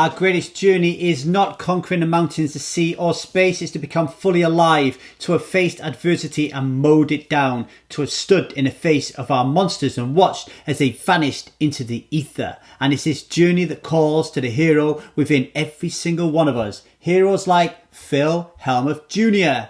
Our greatest journey is not conquering the mountains, the sea or space. It's to become fully alive, to have faced adversity and mowed it down, to have stood in the face of our monsters and watched as they vanished into the ether. And it's this journey that calls to the hero within every single one of us. Heroes like Phil Hellmuth Jr.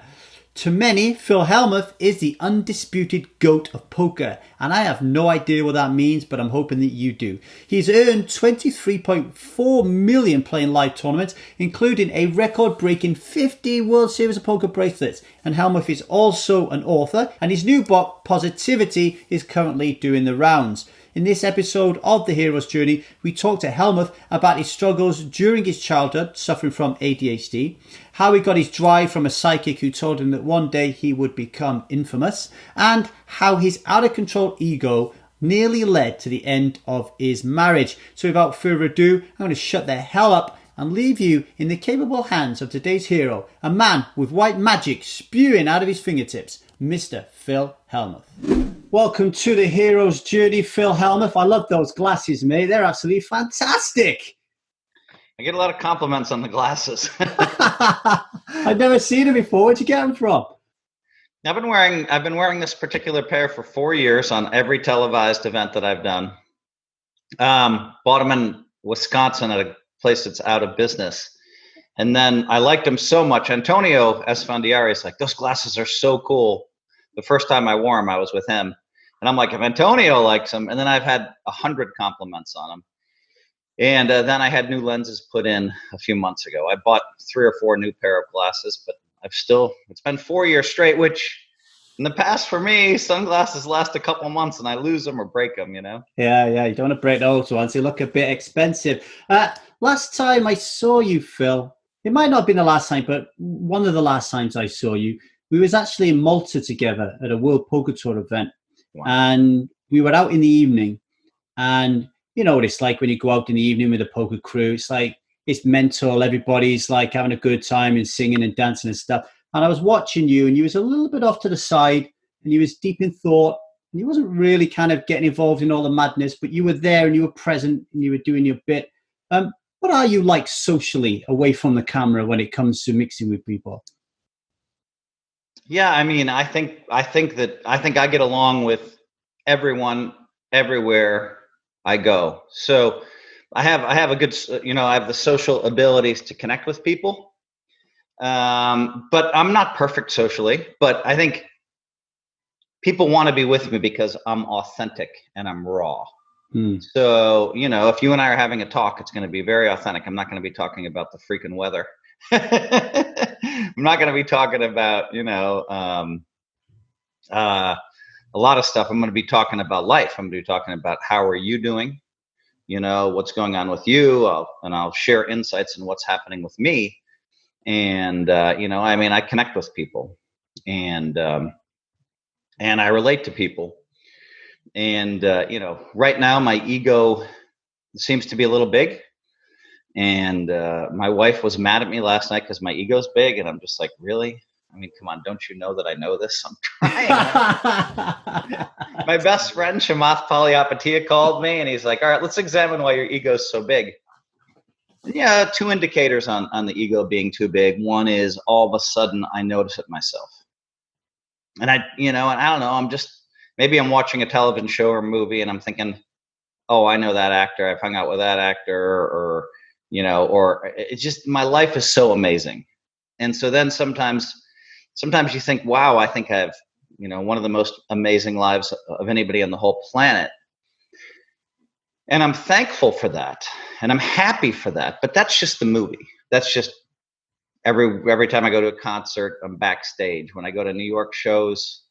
To many, Phil Hellmuth is the undisputed GOAT of poker, and I have no idea what that means, but I'm hoping that you do. He's earned $23.4 million playing live tournaments, including a record-breaking 50 World Series of Poker bracelets. And Hellmuth is also an author, and his new book, Positivity, is currently doing the rounds. In this episode of The Hero's Journey, we talk to Hellmuth about his struggles during his childhood, suffering from ADHD, how he got his drive from a psychic who told him that one day he would become infamous, and how his out-of-control ego nearly led to the end of his marriage. So without further ado, I'm going to shut the hell up and leave you in the capable hands of today's hero, a man with white magic spewing out of his fingertips, Mr. Phil Hellmuth. Welcome to The Hero's Journey, Phil Hellmuth. I love those glasses, mate. They're absolutely fantastic. I get a lot of compliments on the glasses. I've never seen them before. Where'd you get them from? I've been wearing this particular pair for 4 years on every televised event that I've done. Bought them in Wisconsin at a place that's out of business. And then I liked them so much. Antonio Esfandiari is like, those glasses are so cool. The first time I wore them, I was with him. And I'm like, if Antonio likes them, and then I've had 100 compliments on them. And then I had new lenses put in a few months ago. I bought 3 or 4 new pair of glasses, but it's been 4 years straight, which in the past for me, sunglasses last a couple of months and I lose them or break them, you know? Yeah, you don't want to break those ones. They look a bit expensive. Last time I saw you, Phil, it might not have been the last time, but one of the last times I saw you, we was actually in Malta together at a World Poker Tour event. Wow. And we were out in the evening, and you know what it's like when you go out in the evening with a poker crew. It's like, it's mental. Everybody's like having a good time and singing and dancing and stuff. And I was watching you, and you was a little bit off to the side, and you was deep in thought, and you wasn't really kind of getting involved in all the madness, but you were there and you were present and you were doing your bit. What are you like socially away from the camera when it comes to mixing with people? Yeah, I mean, I think I get along with everyone everywhere I go. So I have a good, I have the social abilities to connect with people. But I'm not perfect socially, but I think people want to be with me because I'm authentic and I'm raw. So, if you and I are having a talk, it's going to be very authentic. I'm not going to be talking about the freaking weather. I'm not going to be talking about, a lot of stuff. I'm going to be talking about life. I'm going to be talking about how are you doing? What's going on with you? I'll share insights on what's happening with me. And, I connect with people and I relate to people. And, right now my ego seems to be a little big. And my wife was mad at me last night because my ego's big. And I'm just like, really? I mean, come on, don't you know that I know this? I'm trying. My best friend, Shamath Palihapitiya, called me and he's like, all right, let's examine why your ego's so big. Yeah, 2 indicators on the ego being too big. One is all of a sudden I notice it myself. And I don't know, maybe I'm watching a television show or movie and I'm thinking, oh, I know that actor. I've hung out with that actor or it's just, my life is so amazing. And so then sometimes you think, wow, I think I have, one of the most amazing lives of anybody on the whole planet. And I'm thankful for that. And I'm happy for that. But that's just the movie. That's just every time I go to a concert, I'm backstage. When I go to New York shows,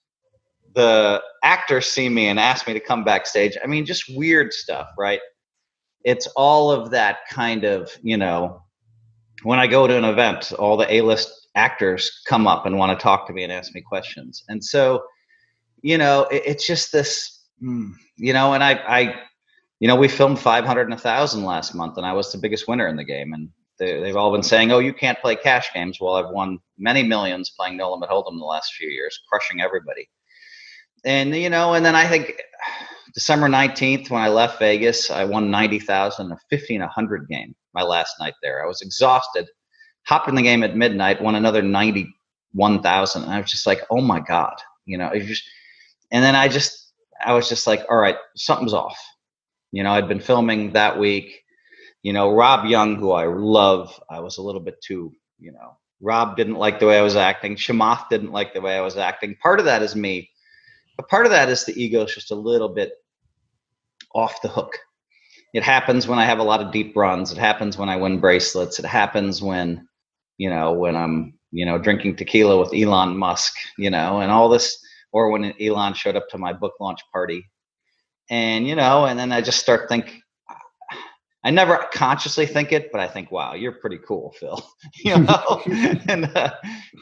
the actors see me and ask me to come backstage. I mean, just weird stuff, right? It's all of that kind of, when I go to an event, all the A-list actors come up and want to talk to me and ask me questions. And so, it's just this, and we filmed 500 and 1,000 last month and I was the biggest winner in the game. And they've all been saying, oh, you can't play cash games. Well, I've won many millions playing No Limit Hold'em the last few years, crushing everybody. And, and then I think December 19th, when I left Vegas, I won 90,000 in a 1,500 game. my last night there. I was exhausted, hopped in the game at midnight, won another 91,000. And I was just like, oh my God, and then I was just like, all right, something's off. I'd been filming that week. Rob Young, who I love, I was a little bit too, Rob didn't like the way I was acting. Shamath didn't like the way I was acting. Part of that is me, but part of that is the ego is just a little bit off the hook. It happens when I have a lot of deep runs. It happens when I win bracelets. It happens when I'm, drinking tequila with Elon Musk, and all this, or when Elon showed up to my book launch party. And, and then I just start thinking, I never consciously think it, but I think, wow, you're pretty cool, Phil.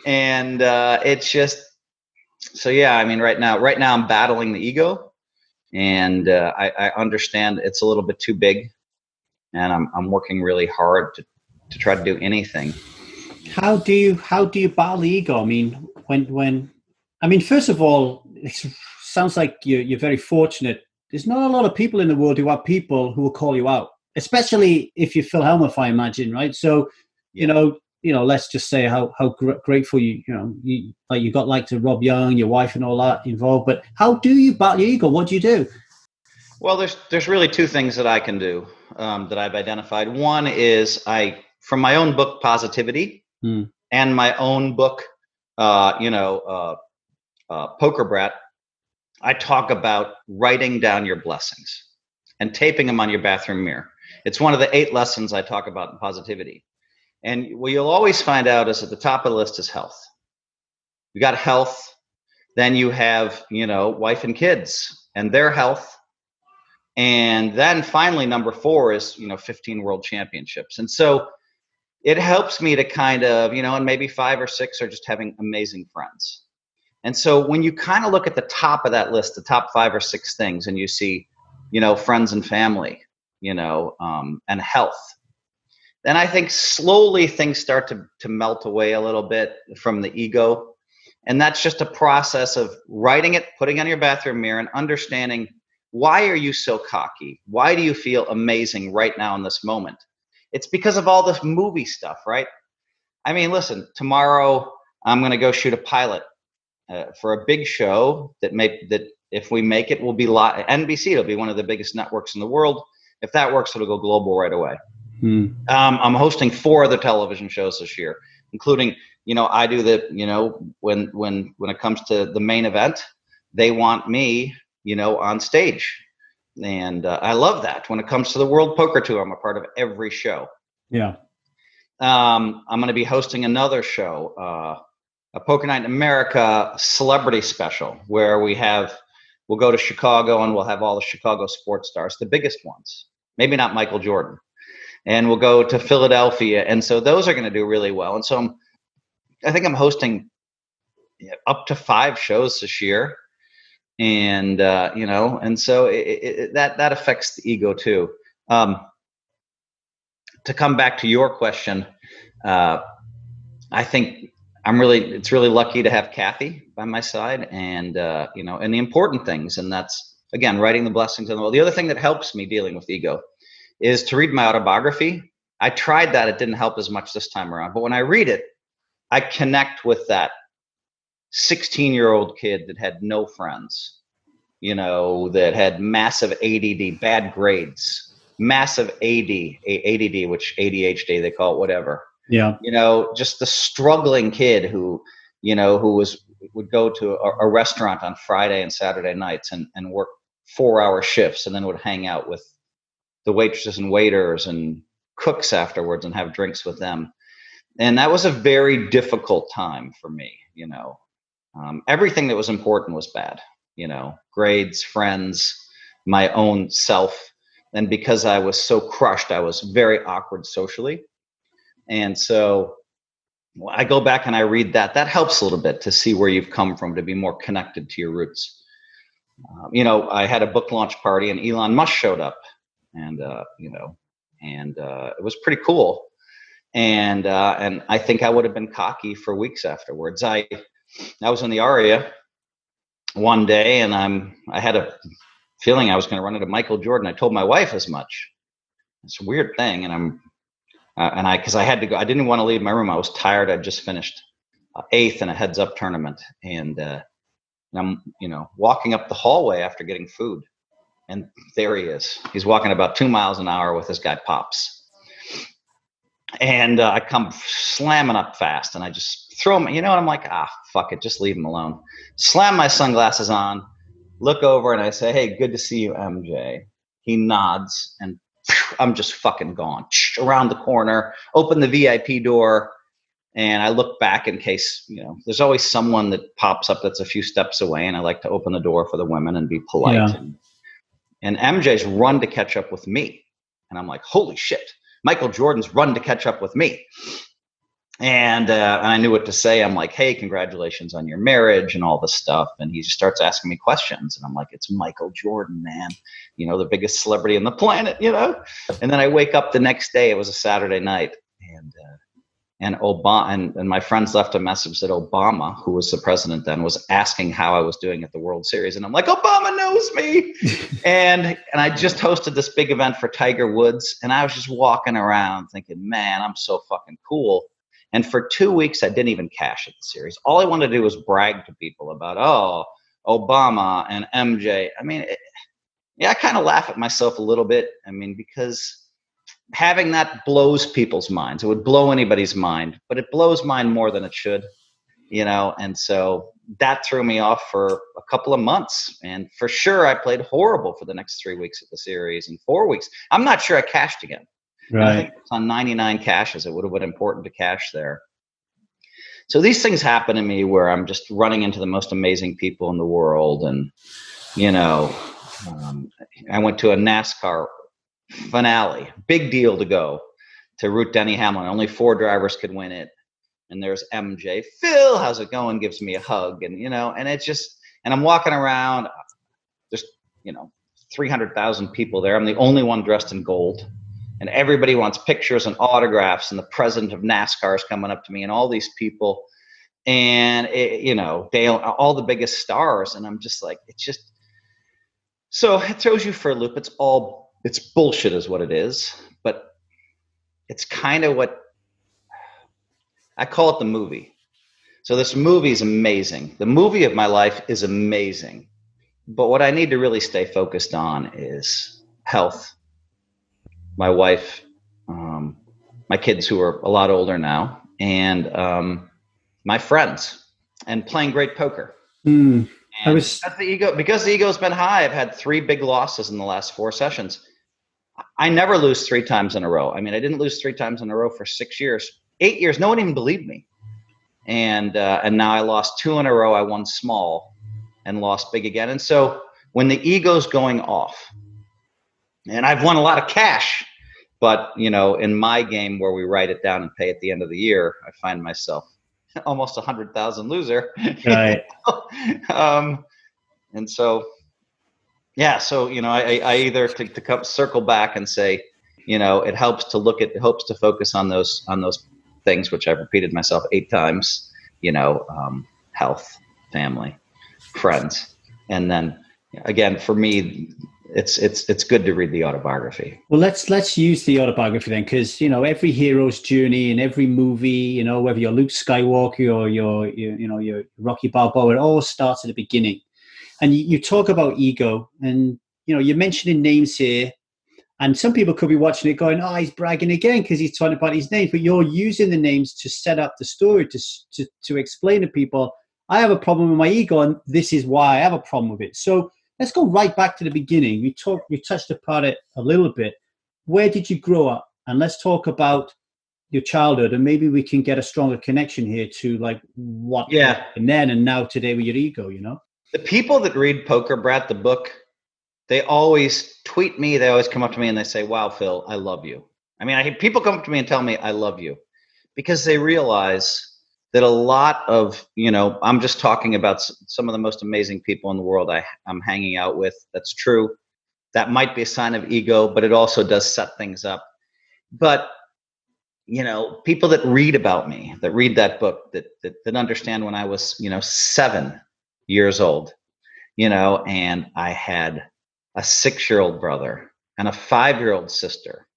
and it's just, so yeah, I mean, right now I'm battling the ego, and I understand it's a little bit too big, and I'm working really hard to try to do anything. How do you battle the ego? I mean, first of all, it sounds like you're very fortunate. There's not a lot of people in the world who have people who will call you out, especially if you're Phil Hellmuth, I imagine, right? So, yeah. Let's just say how grateful you got like to Rob Young, your wife, and all that involved. But how do you battle your ego? What do you do? Well, there's really two things that I can do that I've identified. One is from my own book, Positivity, and my own book, Poker Brat, I talk about writing down your blessings and taping them on your bathroom mirror. It's one of the 8 lessons I talk about in Positivity. And what you'll always find out is at the top of the list is health. You got health, then you have, wife and kids and their health. And then finally, number 4 is, 15 world championships. And so it helps me to kind of, and maybe 5 or 6 are just having amazing friends. And so when you kind of look at the top of that list, the top 5 or 6 things, and you see, friends and family, and health, then I think slowly things start to melt away a little bit from the ego. And that's just a process of writing it, putting it on your bathroom mirror, and understanding, why are you so cocky? Why do you feel amazing right now in this moment? It's because of all this movie stuff, right? I mean, listen, tomorrow I'm going to go shoot a pilot for a big show that if we make it, will be live. NBC, it'll be one of the biggest networks in the world. If that works, it'll go global right away. I'm hosting 4 other television shows this year, including, I do when it comes to the main event, they want me, on stage. And I love that. When it comes to the World Poker Tour, I'm a part of every show. Yeah. I'm going to be hosting another show, a Poker Night in America celebrity special, where we'll go to Chicago and we'll have all the Chicago sports stars, the biggest ones, maybe not Michael Jordan. And we'll go to Philadelphia. And so those are going to do really well. And so I think I'm hosting up to 5 shows this year. And, and so that affects the ego too. To come back to your question, I think it's really lucky to have Kathy by my side, and, and the important things. And that's, again, writing the blessings in the world. The other thing that helps me dealing with ego is to read my autobiography. I tried that. It didn't help as much this time around. But when I read it, I connect with that 16-year-old kid that had no friends, that had massive ADD, bad grades, massive ADD, which ADHD, they call it, whatever. Yeah. Just the struggling kid who would go to a restaurant on Friday and Saturday nights and work 4-hour shifts, and then would hang out with the waitresses and waiters and cooks afterwards and have drinks with them. And that was a very difficult time for me. Everything that was important was bad, grades, friends, my own self. And because I was so crushed, I was very awkward socially. And so I go back and I read that helps a little bit to see where you've come from, to be more connected to your roots. I had a book launch party and Elon Musk showed up. And it was pretty cool. And I think I would have been cocky for weeks afterwards. I was in the Aria one day, and I had a feeling I was going to run into Michael Jordan. I told my wife as much. It's a weird thing, and I'm because I had to go. I didn't want to leave my room. I was tired. I just finished 8th in a heads-up tournament, and I'm, walking up the hallway after getting food, and there he is. He's walking about 2 miles an hour with this guy Pops, and I come slamming up fast, and I just throw him. And I'm like, fuck it, just leave him alone. Slam my sunglasses on, look over, and I say, "Hey, good to see you, MJ." He nods, and I'm just fucking gone. Around the corner, open the VIP door, and I look back in case, there's always someone that pops up that's a few steps away, and I like to open the door for the women and be polite. Yeah. And MJ's run to catch up with me. And I'm like, holy shit, Michael Jordan's run to catch up with me. And I knew what to say. I'm like, hey, congratulations on your marriage and all this stuff. And he just starts asking me questions. And I'm like, it's Michael Jordan, man. The biggest celebrity on the planet, And then I wake up the next day. It was a Saturday night. And Obama and my friends left a message that Obama, who was the president then, was asking how I was doing at the World Series. And I'm like, Obama knows me. and I just hosted this big event for Tiger Woods. And I was just walking around thinking, man, I'm so fucking cool. And for 2 weeks, I didn't even cash at the series. All I wanted to do was brag to people about, Obama and MJ. I mean, I kind of laugh at myself a little bit. I mean, because having that blows people's minds. It would blow anybody's mind, but it blows mine more than it should, and so that threw me off for a couple of months. And for sure, I played horrible for the next 3 weeks of the series. And 4 weeks, I'm not sure I cashed again. Right. I think it's on 99 cashes. It would have been important to cash there. So these things happen to me where I'm just running into the most amazing people in the world. And, I went to a NASCAR finale, big deal to go to root Denny Hamlin. Only 4 drivers could win it. And there's MJ. Phil, how's it going? Gives me a hug. And, and it's just, and I'm walking around, there's, 300,000 people there. I'm the only one dressed in gold. And everybody wants pictures and autographs. And the president of NASCAR is coming up to me and all these people. And, Dale, all the biggest stars. And I'm just like, so it throws you for a loop. It's bullshit is what it is, but it's kind of what I call it, the movie. So this movie is amazing. The movie of my life is amazing. But what I need to really stay focused on is health, my wife, my kids who are a lot older now, and my friends, and playing great poker. Because the ego's been high, I've had 3 big losses in the last 4 sessions. I never lose 3 times in a row. I mean, I didn't lose 3 times in a row for 6 years, 8 years. No one even believed me. And now I lost 2 in a row. I won small and lost big again. And so when the ego's going off, and I've won a lot of cash, but in my game where we write it down and pay at the end of the year, I find myself almost 100,000 loser. Right. And so, yeah, so, I either to circle back and say, it helps to focus on those things, which I've repeated myself 8 times, health, family, friends. And then again, for me, it's good to read the autobiography. Well, let's use the autobiography then, because every hero's journey in every movie, whether you're Luke Skywalker or you're Rocky Balboa, it all starts at the beginning. And you talk about ego, and you're mentioning names here, and some people could be watching it going, "Oh, he's bragging again because he's talking about his names." But you're using the names to set up the story to explain to people, I have a problem with my ego, and this is why I have a problem with it. So let's go right back to the beginning. We touched upon it a little bit. Where did you grow up? And let's talk about your childhood, and maybe we can get a stronger connection here to like what and then and now today with your ego. The people that read Poker Brat, the book, they always tweet me. They always come up to me and they say, "Wow, Phil, I love you." I mean, people come up to me and tell me I love you because they realize that a lot of, I'm just talking about some of the most amazing people in the world I'm hanging out with. That's true. That might be a sign of ego, but it also does set things up. But, people that read about me, that read that book, that understand when I was, 7 years old, and I had a 6-year-old brother and a 5-year-old sister.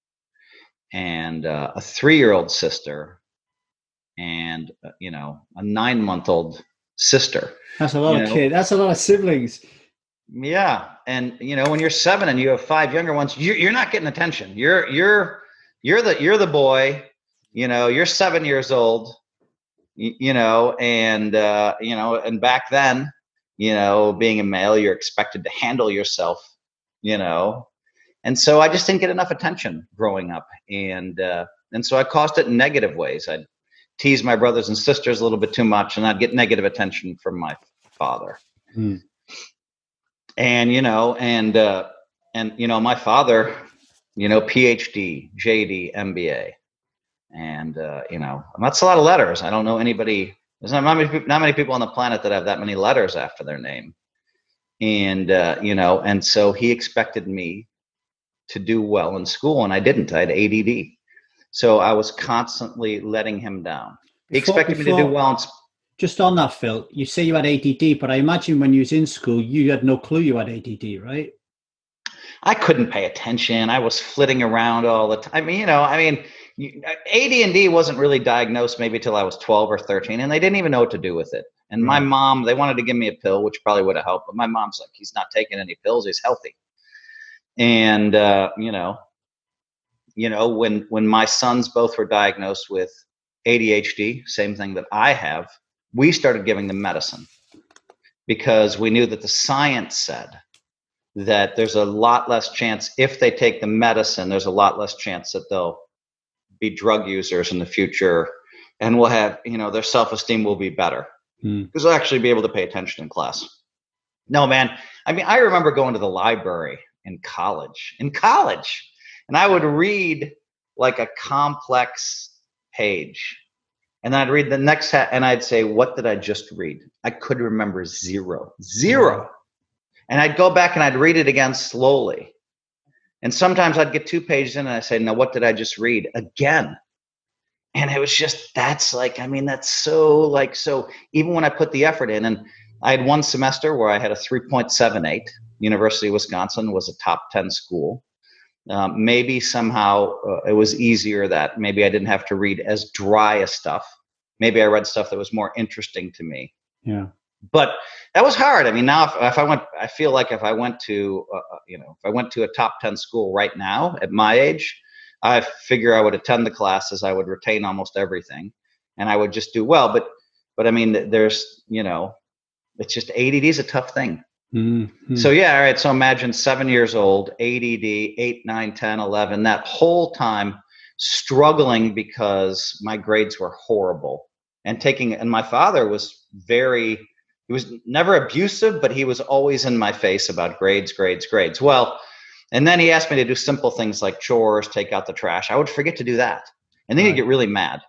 and a 3-year-old sister, and a 9-month-old sister. That's a lot of kids. That's a lot of siblings. Yeah, and when you're 7 and you have 5 younger ones, you're not getting attention. You're the boy. You're 7 years old. And back then, being a male, you're expected to handle yourself. And so I just didn't get enough attention growing up, and so I caused it in negative ways. I'd tease my brothers and sisters a little bit too much, and I'd get negative attention from my father. And my father, PhD, JD, MBA, and that's a lot of letters. I don't know anybody. There's not many people on the planet that have that many letters after their name. And and so he expected me to do well in school, and I didn't. I had ADD, so I was constantly letting him down. He expected me to do well. Just on that, Phil, you say you had ADD, but I imagine when you was in school, you had no clue you had ADD, right? I couldn't pay attention. I was flitting around all the time. AD&D wasn't really diagnosed maybe till I was 12 or 13, and they didn't even know what to do with it. And my mom, they wanted to give me a pill, which probably would have helped, but my mom's like, he's not taking any pills. He's healthy. And, when my sons both were diagnosed with ADHD, same thing that I have, we started giving them medicine because we knew that the science said that there's a lot less chance, if they take the medicine, there's a lot less chance that they'll be drug users in the future, and will have, their self-esteem will be better because they'll actually be able to pay attention in class. No, man. I remember going to the library in college, and I would read like a complex page, and then I'd read the next and I'd say, what did I just read? I could remember zero. And I'd go back and I'd read it again slowly. And sometimes I'd get 2 pages in and I'd say, now what did I just read again? And it was just, that's so even when I put the effort in, and I had one semester where I had a 3.78, University of Wisconsin was a top 10 school. Maybe somehow it was easier that maybe I didn't have to read as dry as stuff. Maybe I read stuff that was more interesting to me. Yeah. But that was hard. Now if I feel like if I went to, a top 10 school right now at my age, I figure I would attend the classes, I would retain almost everything, and I would just do well. But there's, it's just ADD is a tough thing. Mm-hmm. So yeah, all right. So imagine 7 years old, ADD, 8, 9, 10, 11, that whole time struggling because my grades were horrible, and my father was he was never abusive, but he was always in my face about grades. Well, and then he asked me to do simple things like chores, take out the trash. I would forget to do that. And then he'd get really mad.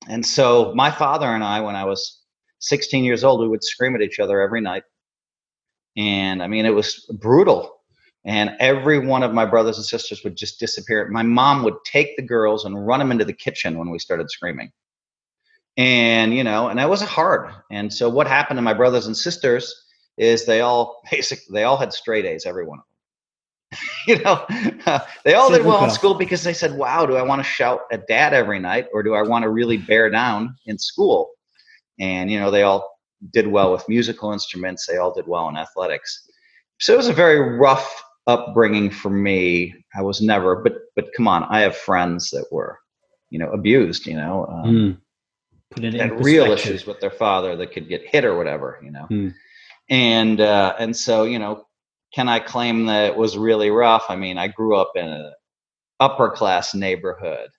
And so my father and I, when I was 16 years old, we would scream at each other every night. And it was brutal. And every one of my brothers and sisters would just disappear. My mom would take the girls and run them into the kitchen when we started screaming. And, and that was hard. And so what happened to my brothers and sisters is they all had straight A's, every one of them. They all did well in school because they said, wow, do I want to shout at dad every night, or do I want to really bear down in school? And, they all did well with musical instruments. They all did well in athletics. So it was a very rough upbringing for me. I was never, but come on, I have friends that were, abused, had real issues with their father that could get hit or whatever, and so, can I claim that it was really rough? I grew up in an upper class neighborhood.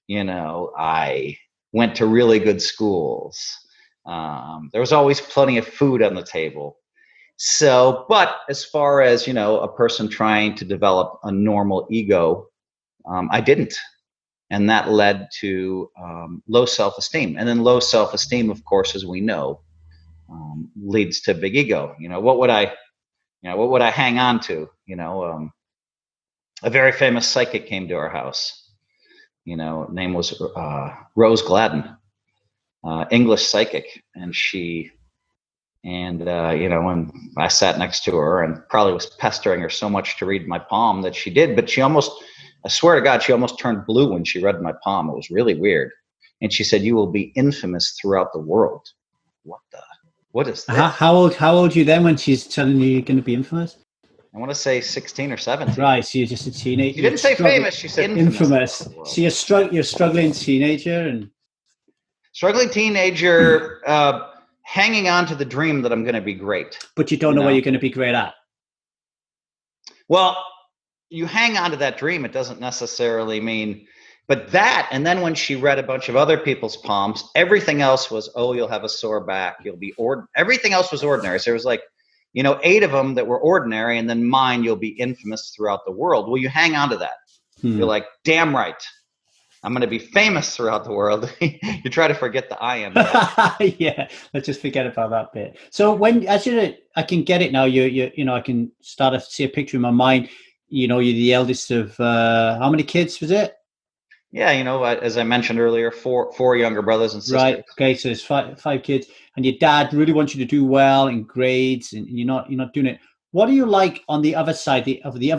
I went to really good schools. There was always plenty of food on the table. So, but as far as, a person trying to develop a normal ego, I didn't. And that led to low self-esteem. And then low self-esteem, of course, as we know, leads to big ego. What would I hang on to? A very famous psychic came to our house. Name was Rose Gladden, English psychic. And when I sat next to her and probably was pestering her so much to read my palm that she did, but she almost I swear to God, she almost turned blue when she read my palm. It was really weird. And she said, "You will be infamous throughout the world." What is this? How old are you then when she's telling you you're going to be infamous? I want to say 16 or 17. Right, so you're just a teenager. She didn't say famous. She said infamous. So you're struggling teenager and struggling teenager, hanging on to the dream that I'm going to be great. But you don't know what you're going to be great at. Well, you hang on to that dream. It doesn't necessarily mean, but that, and then when she read a bunch of other people's palms, everything else was, oh, you'll have a sore back. You'll be everything else was ordinary. So there was like, 8 of them that were ordinary, and then mine, you'll be infamous throughout the world. Well, you hang on to that. You're like, damn right. I'm going to be famous throughout the world. You try to forget the I am. Yeah, let's just forget about that bit. So when, I can get it now. I can start to see a picture in my mind. You're the eldest of how many kids was it? Yeah, as I mentioned earlier, four younger brothers and sisters. Right. Okay, so there's five kids, and your dad really wants you to do well in grades, and you're not doing it. What do you like on the other side of the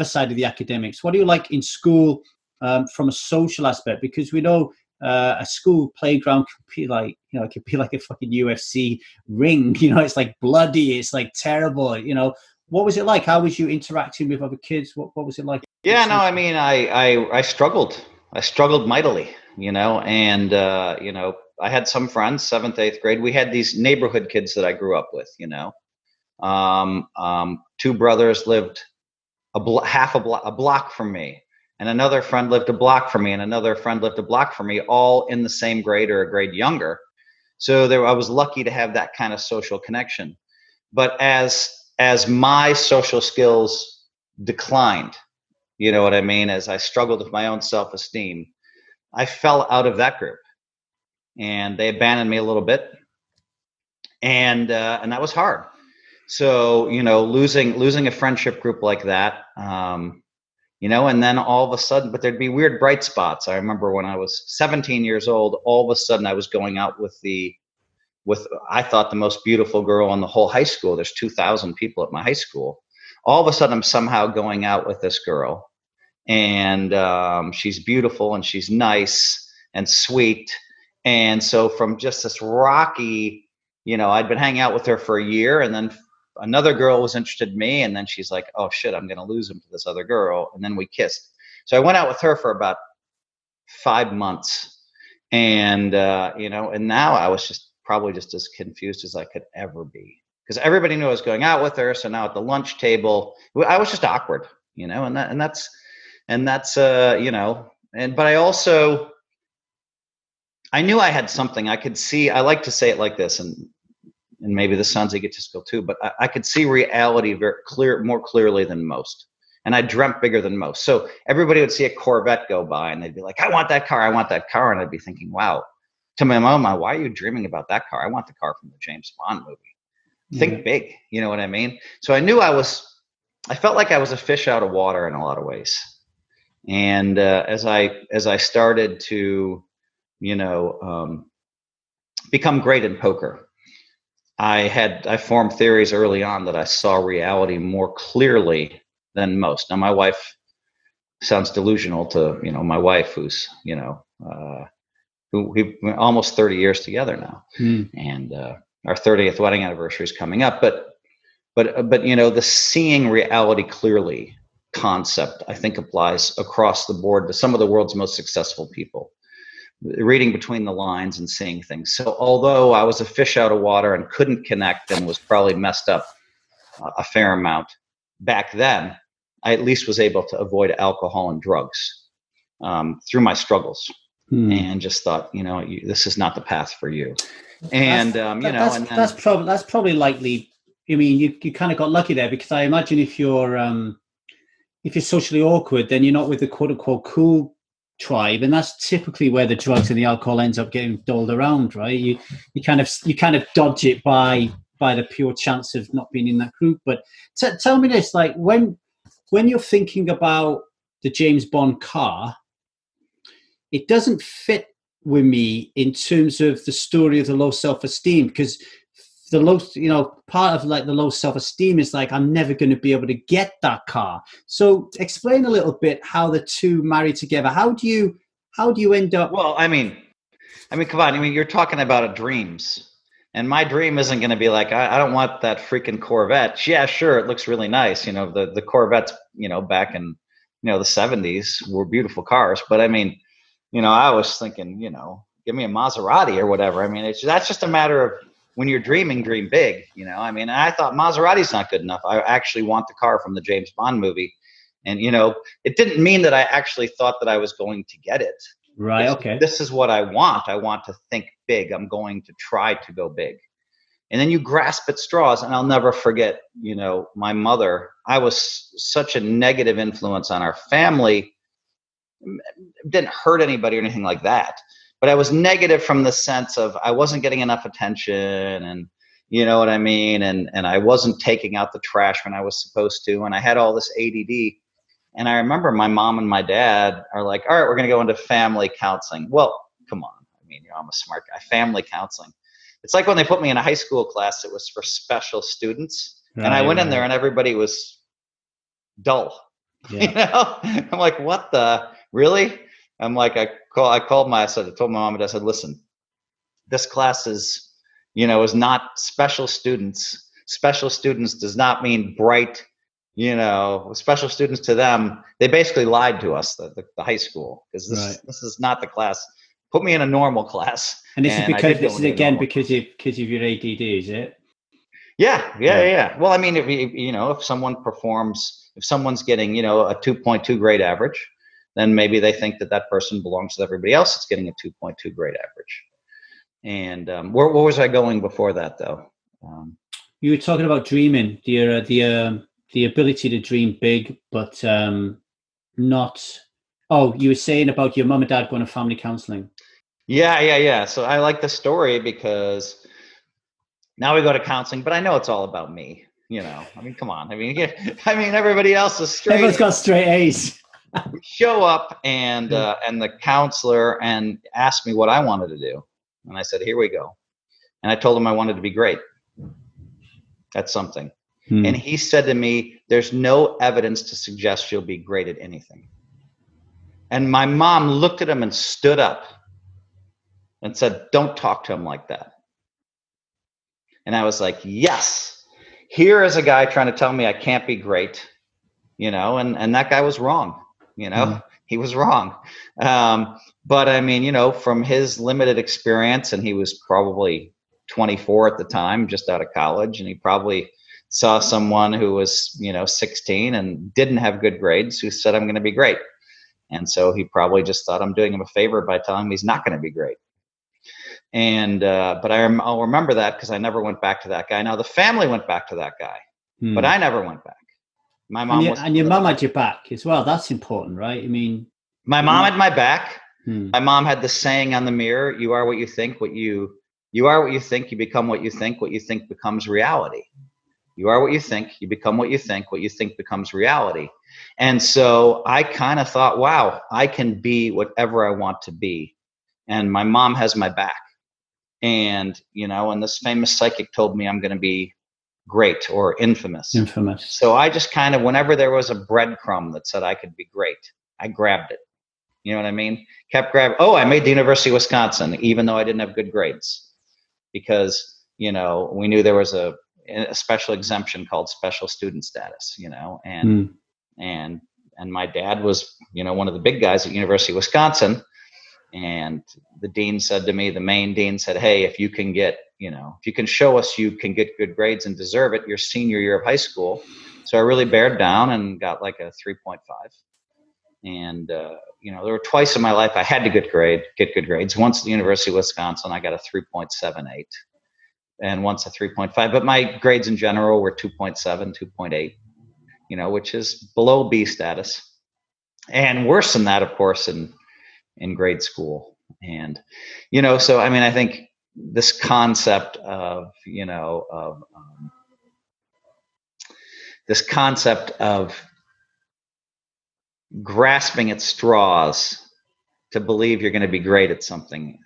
academics? What do you like in school from a social aspect? Because we know a school playground could be like, it could be like a fucking UFC ring. It's like bloody. It's like terrible. What was it like? How was you interacting with other kids? What was it like? Yeah, no, I mean, I struggled. I struggled mightily, and I had some friends, 7th, 8th grade. We had these neighborhood kids that I grew up with, 2 brothers lived a block from me, and another friend lived a block from me, and another friend lived a block from me, all in the same grade or a grade younger. So I was lucky to have that kind of social connection. But as my social skills declined, you know what I mean, as I struggled with my own self-esteem, I fell out of that group, and they abandoned me a little bit, and that was hard. So losing a friendship group like that, and then all of a sudden, but there'd be weird bright spots. I remember when I was 17 years old, all of a sudden I was going out with I thought the most beautiful girl in the whole high school. There's 2,000 people at my high school. All of a sudden I'm somehow going out with this girl, and she's beautiful and she's nice and sweet. And so from just this rocky, I'd been hanging out with her for a year, and then another girl was interested in me, and then she's like, oh shit, I'm going to lose him to this other girl. And then we kissed. So I went out with her for about 5 months, and and now I was probably just as confused as I could ever be, because everybody knew I was going out with her. So now at the lunch table, I was just awkward, but I knew I had something. I could see, I like to say it like this, and maybe this sounds egotistical too, but I could see reality more clearly than most. And I dreamt bigger than most. So everybody would see a Corvette go by, and they'd be like, I want that car. I want that car. And I'd be thinking, wow, to my mom, why are you dreaming about that car? I want the car from the James Bond movie. Think big. You know what I mean? So I knew I felt like I was a fish out of water in a lot of ways. And as I started to, become great in poker, I formed theories early on that I saw reality more clearly than most. Now, my wife sounds delusional to, my wife, who's, who we've almost 30 years together now. And our 30th wedding anniversary is coming up. But the seeing reality clearly concept, I think, applies across the board to some of the world's most successful people. Reading between the lines and seeing things. So although I was a fish out of water and couldn't connect and was probably messed up a fair amount back then, I at least was able to avoid alcohol and drugs through my struggles, and just thought, this is not the path for you. And that's probably likely. I mean, you kind of got lucky there, because I imagine if you're socially awkward, then you're not with the quote unquote cool tribe, and that's typically where the drugs and the alcohol ends up getting doled around, right? You kind of dodge it by the pure chance of not being in that group. But tell me this, like when you're thinking about the James Bond car, it doesn't fit with me in terms of the story of the low self-esteem, because the low, part of like the low self-esteem is like, I'm never going to be able to get that car. So explain a little bit how the two marry together. How do you end up? Well, come on. I mean, you're talking about dreams. And my dream isn't going to be like, I don't want that freaking Corvette. Yeah, sure. It looks really nice. The Corvettes, back in, the 70s were beautiful cars. But I mean, I was thinking, give me a Maserati or whatever. I mean, that's just a matter of when you're dreaming, dream big. I mean, I thought Maserati's not good enough. I actually want the car from the James Bond movie. And, it didn't mean that I actually thought that I was going to get it. Right. Okay. This is what I want. I want to think big. I'm going to try to go big. And then you grasp at straws. And I'll never forget, my mother, I was such a negative influence on our family. Didn't hurt anybody or anything like that. But I was negative from the sense of I wasn't getting enough attention, and you know what I mean? And I wasn't taking out the trash when I was supposed to. And I had all this ADD. And I remember my mom and my dad are like, all right, we're going to go into family counseling. Well, come on. I mean, I'm a smart guy. Family counseling. It's like when they put me in a high school class, it was for special students. Right, and I went in there and everybody was dull. Yeah. I'm like, what the, really? I'm like, I told my mom and dad, I said, listen, this class is not special students. Special students does not mean bright. Special students, to them, they basically lied to us, the high school, because this is not the class. Put me in a normal class. And this is because because of your ADD, is it? Yeah. Well, I mean, if someone performs, if someone's getting, a 2.2 grade average, then maybe they think that person belongs with everybody else that's getting a 2.2 grade average. And where was I going before that, though? You were talking about dreaming, the ability to dream big, but not. Oh, you were saying about your mom and dad going to family counseling. Yeah. So I like the story because now we go to counseling, but I know it's all about me. I mean, come on. I mean, everybody else is straight. Everyone's got straight A's. We show up and the counselor and asked me what I wanted to do, and I said, "Here we go." And I told him I wanted to be great. That's something. And he said to me, there's no evidence to suggest you'll be great at anything. And my mom looked at him and stood up and said, don't talk to him like that. And I was like, yes, here is a guy trying to tell me I can't be great, and that guy was wrong, he was wrong. But I mean, from his limited experience, and he was probably 24 at the time, just out of college, and he probably saw someone who was 16 and didn't have good grades who said, I'm going to be great. And so he probably just thought I'm doing him a favor by telling him he's not going to be great. And but I'll remember that because I never went back to that guy. Now the family went back to that guy, but I never went back. My mom and your mom had your back as well. That's important, right? I mean, my mom had my back. My mom had the saying on the mirror, you are what you think, you are what you think, you become what you think becomes reality. You are what you think, you become what you think becomes reality. And so I kind of thought, wow, I can be whatever I want to be. And my mom has my back. And, and this famous psychic told me I'm going to be great or infamous. So I just kind of, whenever there was a breadcrumb that said I could be great, I grabbed it. You know what I mean? Kept grabbing. Oh, I made the University of Wisconsin, even though I didn't have good grades, because, we knew there was a special exemption called special student status, and my dad was, one of the big guys at University of Wisconsin. And the dean said to me, the main dean said, hey, if you can get, if you can show us you can get good grades and deserve it your senior year of high school. So I really bared down and got like a 3.5. And, there were twice in my life I had to get good grades. Once at the University of Wisconsin, I got a 3.78 and once a 3.5. But my grades in general were 2.7, 2.8, which is below B status. And worse than that, of course, in grade school. And, so, I mean, I think this concept of, this concept of grasping at straws to believe you're going to be great at something,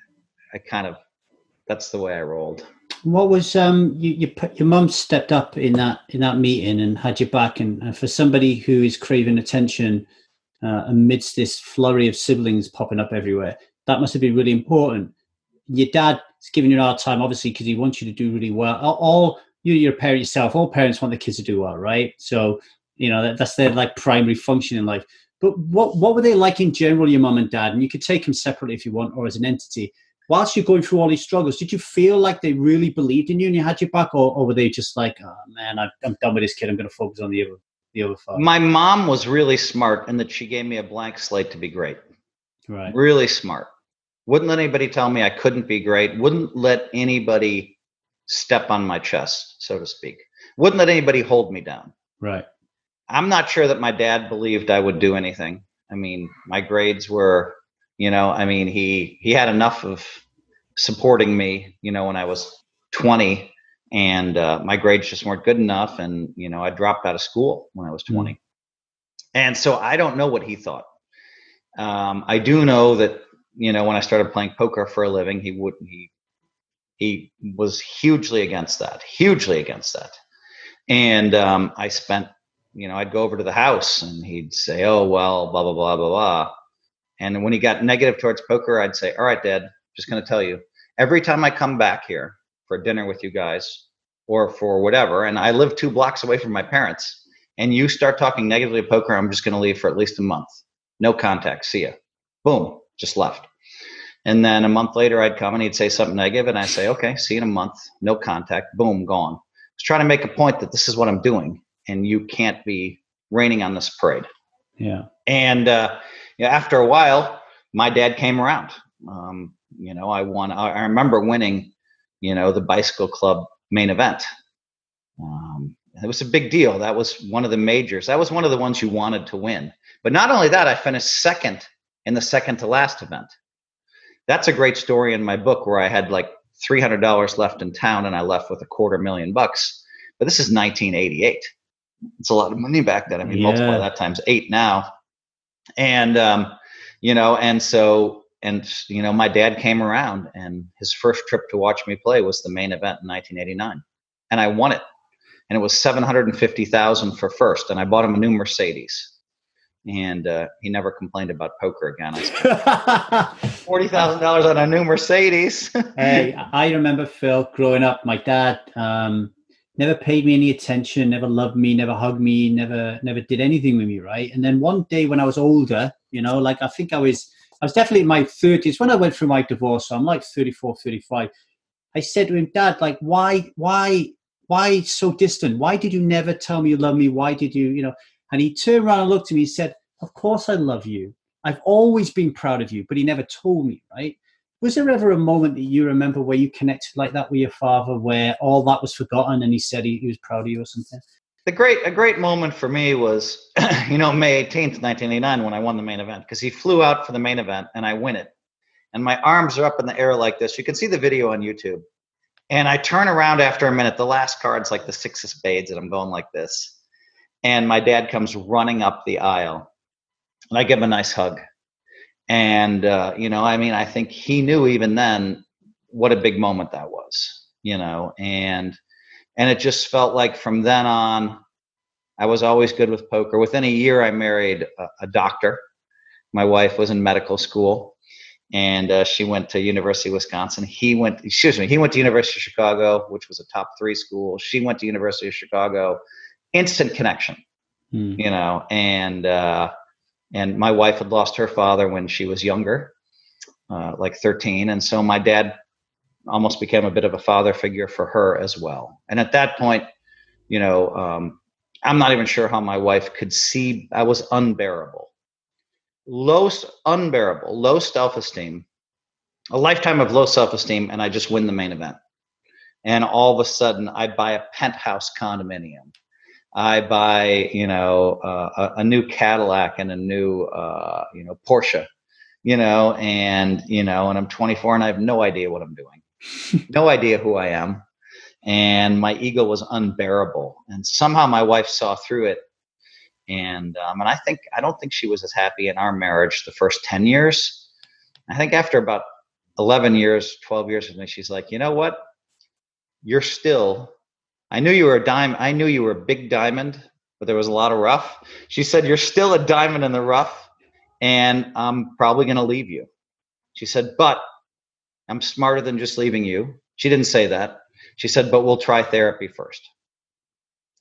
that's the way I rolled. What was your mum stepped up in that meeting and had your back, and for somebody who is craving attention amidst this flurry of siblings popping up everywhere, that must have been really important. Your dad is giving you a hard time, obviously, because he wants you to do really well. All you're a parent yourself. All parents want their kids to do well, right? So that's their like primary function in life. But what were they like in general, your mum and dad? And you could take them separately if you want, or as an entity. Whilst you're going through all these struggles, did you feel like they really believed in you and you had your back, or were they just like, oh man, I'm done with this kid. I'm going to focus on the other five. My mom was really smart in that she gave me a blank slate to be great. Right. Really smart. Wouldn't let anybody tell me I couldn't be great. Wouldn't let anybody step on my chest, so to speak. Wouldn't let anybody hold me down. Right. I'm not sure that my dad believed I would do anything. I mean, my grades were, he had enough of supporting me, when I was 20, and my grades just weren't good enough. And, I dropped out of school when I was 20. And so I don't know what he thought. I do know that, when I started playing poker for a living, he was hugely against that. And I spent, I'd go over to the house and he'd say, oh, well, blah, blah, blah, blah, blah. And when he got negative towards poker, I'd say, all right, Dad, just going to tell you, every time I come back here for dinner with you guys or for whatever, and I live 2 blocks away from my parents, and you start talking negatively of poker, I'm just going to leave for at least a month. No contact. See ya. Boom. Just left. And then a month later, I'd come and he'd say something negative, and I'd say, okay, see you in a month. No contact. Boom, gone. I was trying to make a point that this is what I'm doing, and you can't be raining on this parade. Yeah. And after a while, my dad came around. I won. I remember winning, the bicycle club main event. It was a big deal. That was one of the majors. That was one of the ones you wanted to win. But not only that, I finished second in the second to last event. That's a great story in my book, where I had like $300 left in town and I left with $250,000. But this is 1988. It's a lot of money back then. I mean, multiply that times 8 now. And, my dad came around, and his first trip to watch me play was the main event in 1989. And I won it. And it was $750,000 for first. And I bought him a new Mercedes. And he never complained about poker again. I spent $40,000 on a new Mercedes. Hey, I remember, Phil, growing up, my dad never paid me any attention, never loved me, never hugged me, never did anything with me, right? And then one day when I was older, I think I was definitely in my 30s when I went through my divorce. So I'm like 34, 35. I said to him, Dad, like, why so distant? Why did you never tell me you love me? Why did you, And he turned around and looked at me and said, of course I love you. I've always been proud of you, but he never told me, right? Was there ever a moment that you remember where you connected like that with your father, where all that was forgotten and he said he was proud of you or something? A great moment for me was, May 18th, 1989, when I won the main event, because he flew out for the main event and I win it. And my arms are up in the air like this. You can see the video on YouTube. And I turn around after a minute. The last card's like the 6 of spades, and I'm going like this. And my dad comes running up the aisle, and I give him a nice hug. And, I think he knew even then what a big moment that was, and it just felt like from then on, I was always good with poker. Within a year, I married a doctor. My wife was in medical school, and she went to University of Wisconsin. He went to University of Chicago, which was a top 3 school. She went to University of Chicago. Instant connection, and my wife had lost her father when she was younger, like 13. And so my dad almost became a bit of a father figure for her as well. And at that point, I'm not even sure how my wife could see. I was unbearable, low self-esteem, a lifetime of low self-esteem. And I just win the main event. And all of a sudden I buy a penthouse condominium. I buy, a new Cadillac and a new, Porsche, and I'm 24 and I have no idea what I'm doing, no idea who I am. And my ego was unbearable. And somehow my wife saw through it. And I don't think she was as happy in our marriage the first 10 years. I think after about 11 years, 12 years with me, she's like, you know what? I knew you were a dime. I knew you were a big diamond, but there was a lot of rough. She said, you're still a diamond in the rough, and I'm probably going to leave you. She said, but I'm smarter than just leaving you. She didn't say that. She said, but we'll try therapy first.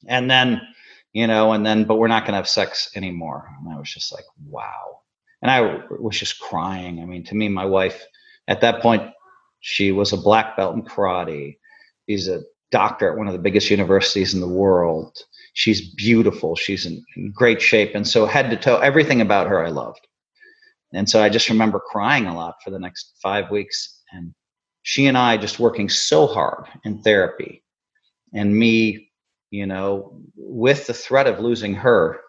And then, but we're not going to have sex anymore. And I was just like, wow. And I was just crying. I mean, to me, my wife at that point, she was a black belt in karate. She's a doctor at one of the biggest universities in the world. She's beautiful. She's in great shape. And so head to toe, everything about her I loved. And so I just remember crying a lot for the next 5 weeks. And she and I just working so hard in therapy, and me, with the threat of losing her,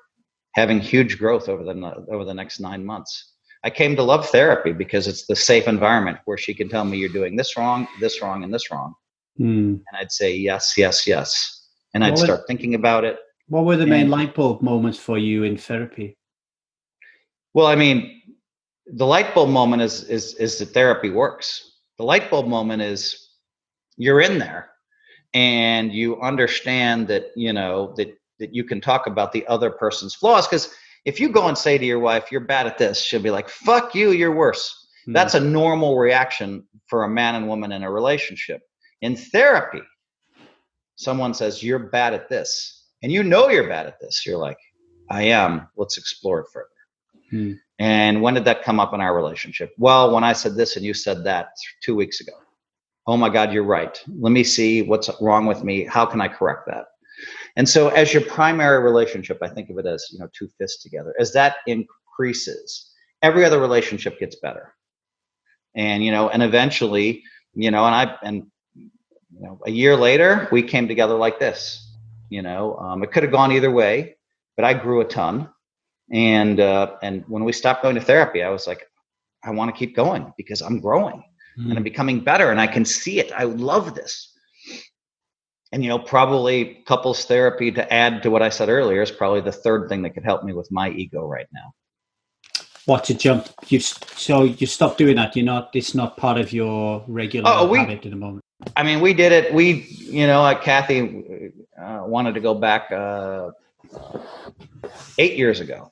having huge growth over the next 9 months. I came to love therapy because it's the safe environment where she can tell me you're doing this wrong, and this wrong. And I'd say, yes, yes, yes. And I'd start thinking about it. What were the main light bulb moments for you in therapy? Well, I mean, the light bulb moment is that therapy works. The light bulb moment is you're in there and you understand that, that you can talk about the other person's flaws. Because if you go and say to your wife, you're bad at this, she'll be like, fuck you, you're worse. That's a normal reaction for a man and woman in a relationship. In therapy, someone says, you're bad at this. And you're bad at this. You're like, I am. Let's explore it further. And when did that come up in our relationship? Well, when I said this and you said that 2 weeks ago. Oh my God, you're right. Let me see what's wrong with me. How can I correct that? And so as your primary relationship, I think of it as, two fists together. As that increases, every other relationship gets better. And, and eventually, a year later, we came together like this. It could have gone either way, but I grew a ton. And when we stopped going to therapy, I was like, I want to keep going because I'm growing and I'm becoming better and I can see it. I love this. And, probably couples therapy, to add to what I said earlier, is probably the third thing that could help me with my ego right now. What, to jump? So you stopped doing that. It's not part of your regular habit at the moment. I mean, we did it. Kathy wanted to go back 8 years ago.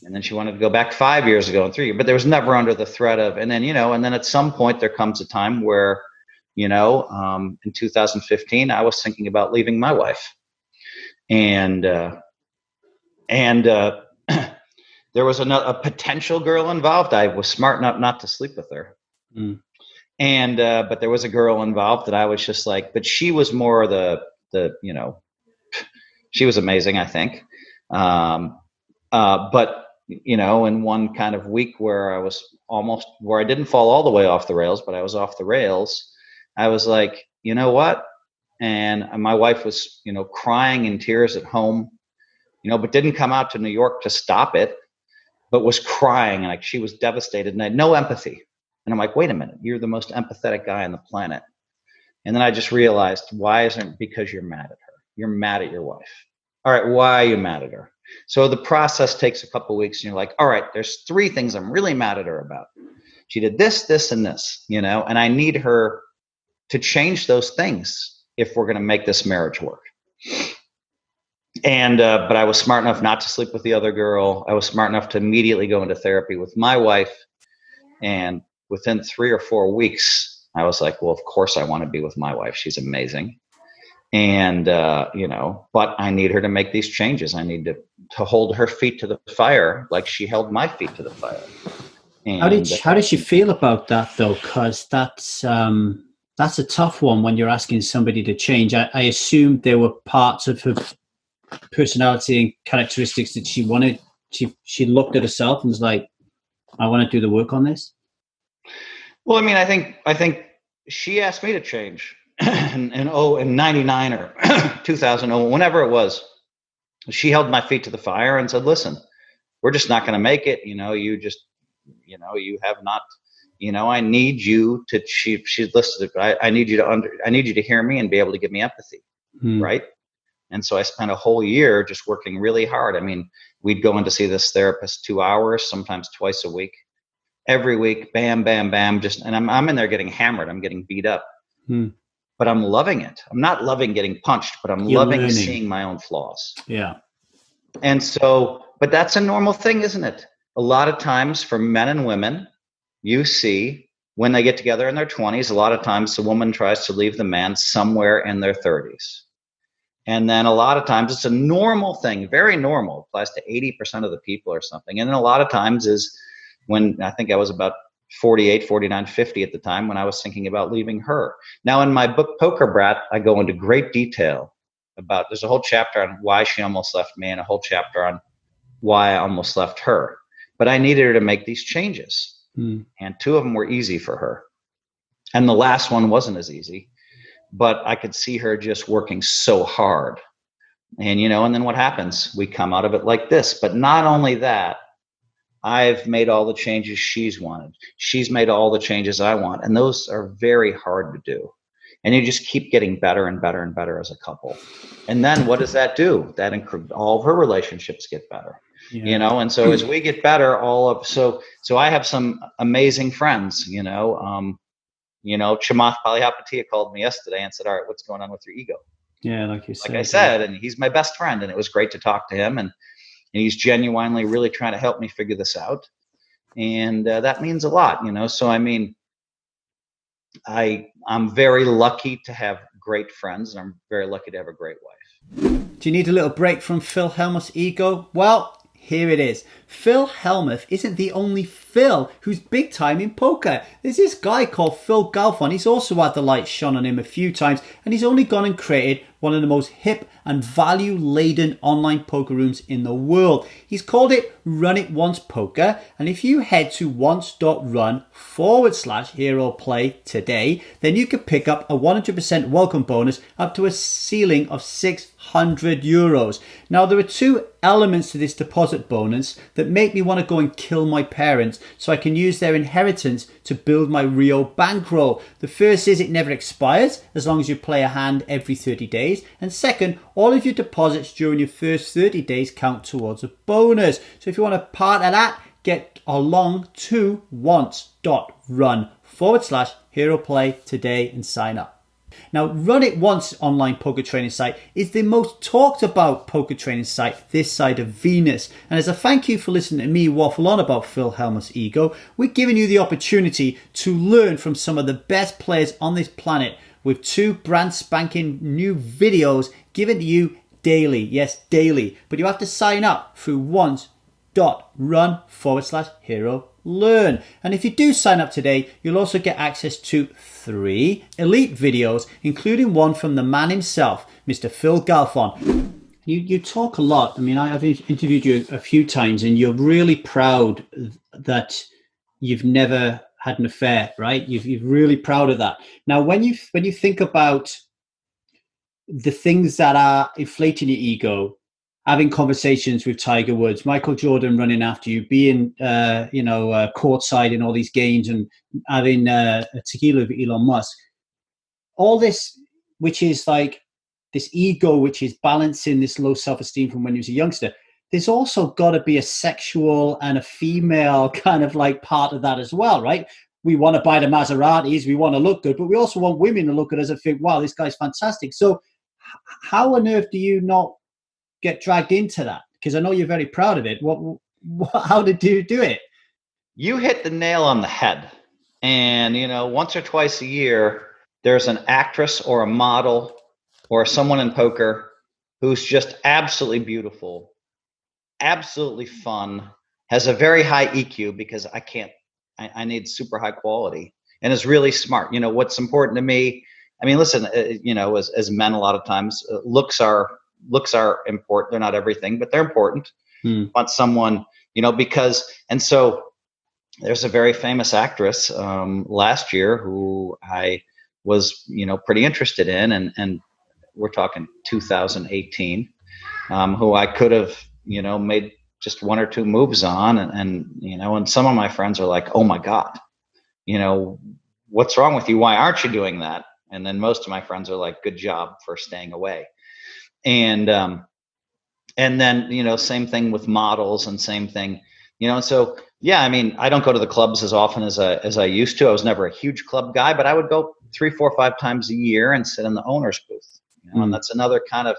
And then she wanted to go back 5 years ago and 3 years, but there was never under the threat of, and then at some point there comes a time where, in 2015, I was thinking about leaving my wife, and there was a potential girl involved. I was smart enough not to sleep with her. But there was a girl involved that I was just like, but she was more she was amazing, I think. But in one kind of week where I was where I didn't fall all the way off the rails, but I was off the rails, I was like, you know what? And my wife was, crying in tears at home, but didn't come out to New York to stop it, but was crying, and like she was devastated and I had no empathy. And I'm like, wait a minute, you're the most empathetic guy on the planet. And then I just realized, why isn't it? Because you're mad at her. You're mad at your wife. All right, why are you mad at her? So the process takes a couple of weeks, and you're like, all right, there's 3 things I'm really mad at her about. She did this, this, and this, and I need her to change those things if we're going to make this marriage work. And but I was smart enough not to sleep with the other girl. I was smart enough to immediately go into therapy with my wife. And within 3 or 4 weeks, I was like, well, of course I want to be with my wife. She's amazing. And, but I need her to make these changes. I need to hold her feet to the fire like she held my feet to the fire. And how did she feel about that, though? Because that's a tough one when you're asking somebody to change. I assumed there were parts of her personality and characteristics that she wanted. She looked at herself and was like, I want to do the work on this. Well, I mean, I think she asked me to change. in 99 or 2000, whenever it was, she held my feet to the fire and said, listen, we're just not going to make it. You have not, I need you to, she's listed, I need you to hear me and be able to give me empathy. Right. And so I spent a whole year just working really hard. I mean, we'd go in to see this therapist 2 hours, sometimes twice a week, every week, bam, bam, bam. And I'm in there getting hammered. I'm getting beat up. but I'm loving it. I'm not loving getting punched, but I'm You're loving learning. seeing my own flaws. Yeah. And so, but that's a normal thing, isn't it? A lot of times for men and women, you see when they get together in their 20s, a lot of times the woman tries to leave the man somewhere in their 30s. And then a lot of times it's a normal thing, very normal, applies to 80% of the people or something. And then a lot of times is when I think I was about 48, 49, 50 at the time when I was thinking about leaving her. Now in my book, Poker Brat, I go into great detail about, there's a whole chapter on why she almost left me and a whole chapter on why I almost left her. But I needed her to make these changes. And two of them were easy for her. And the last one wasn't as easy, but I could see her just working so hard. And, and then what happens? We come out of it like this. But not only that, I've made all the changes she's wanted. She's made all the changes I want. And those are very hard to do. And you just keep getting better and better and better as a couple. And then what does that do? That all of her relationships get better. Yeah. And so as we get better, so I have some amazing friends, Chamath Palihapitiya called me yesterday and said, all right, what's going on with your ego? Yeah, like you said. Like I said, and he's my best friend, and it was great to talk to him, and he's genuinely really trying to help me figure this out. And that means a lot, So, I mean, I'm very lucky to have great friends, and I'm very lucky to have a great wife. Do you need a little break from Phil Hellmuth's ego? Well, here it is. Phil Hellmuth isn't the only Phil who's big time in poker. There's this guy called Phil Galfond. He's also had the light shone on him a few times, and he's only gone and created one of the most hip and value-laden online poker rooms in the world. He's called it Run It Once Poker, and if you head to once.run/hero play today, then you can pick up a 100% welcome bonus up to a ceiling of €600. Now, there are two elements to this deposit bonus that make me want to go and kill my parents so I can use their inheritance to build my Rio bankroll. The first is it never expires as long as you play a hand every 30 days. And second, all of your deposits during your first 30 days count towards a bonus. So if you want a part of that, get along to once.run/hero play today and sign up. Now, Run It Once online poker training site is the most talked about poker training site this side of Venus. And as a thank you for listening to me waffle on about Phil Hellmuth's ego, we're giving you the opportunity to learn from some of the best players on this planet with 2 brand spanking new videos given to you daily. Yes, daily. But you have to sign up through once.run/hero learn. And if you do sign up today, you'll also get access to 3 elite videos, including one from the man himself, Mr. Phil Galfond. You talk a lot. I mean, I've interviewed you a few times, and you're really proud that you've never had an affair, right? You're really proud of that. Now, when you think about the things that are inflating your ego, having conversations with Tiger Woods, Michael Jordan running after you, being, courtside in all these games, and having a tequila with Elon Musk. All this, which is like this ego, which is balancing this low self-esteem from when he was a youngster. There's also got to be a sexual and a female kind of like part of that as well, right? We want to buy the Maseratis, we want to look good, but we also want women to look at us and think, wow, this guy's fantastic. So how on earth do you not get dragged into that? Because I know you're very proud of it. How did you do it? You hit the nail on the head. And, once or twice a year, there's an actress or a model or someone in poker who's just absolutely beautiful, absolutely fun, has a very high EQ because I need super high quality, and is really smart. What's important to me, I mean, listen, as men, a lot of times looks are important. They're not everything, but they're important. Want someone, and so there's a very famous actress last year who I was, pretty interested in, and we're talking 2018, who I could have, made just 1 or 2 moves on, and some of my friends are like, oh my God, what's wrong with you? Why aren't you doing that? And then most of my friends are like, good job for staying away. And then, same thing with models, and same thing. And so, yeah, I mean, I don't go to the clubs as often as I used to. I was never a huge club guy, but I would go 3, 4, 5 times a year and sit in the owner's booth. And that's another kind of,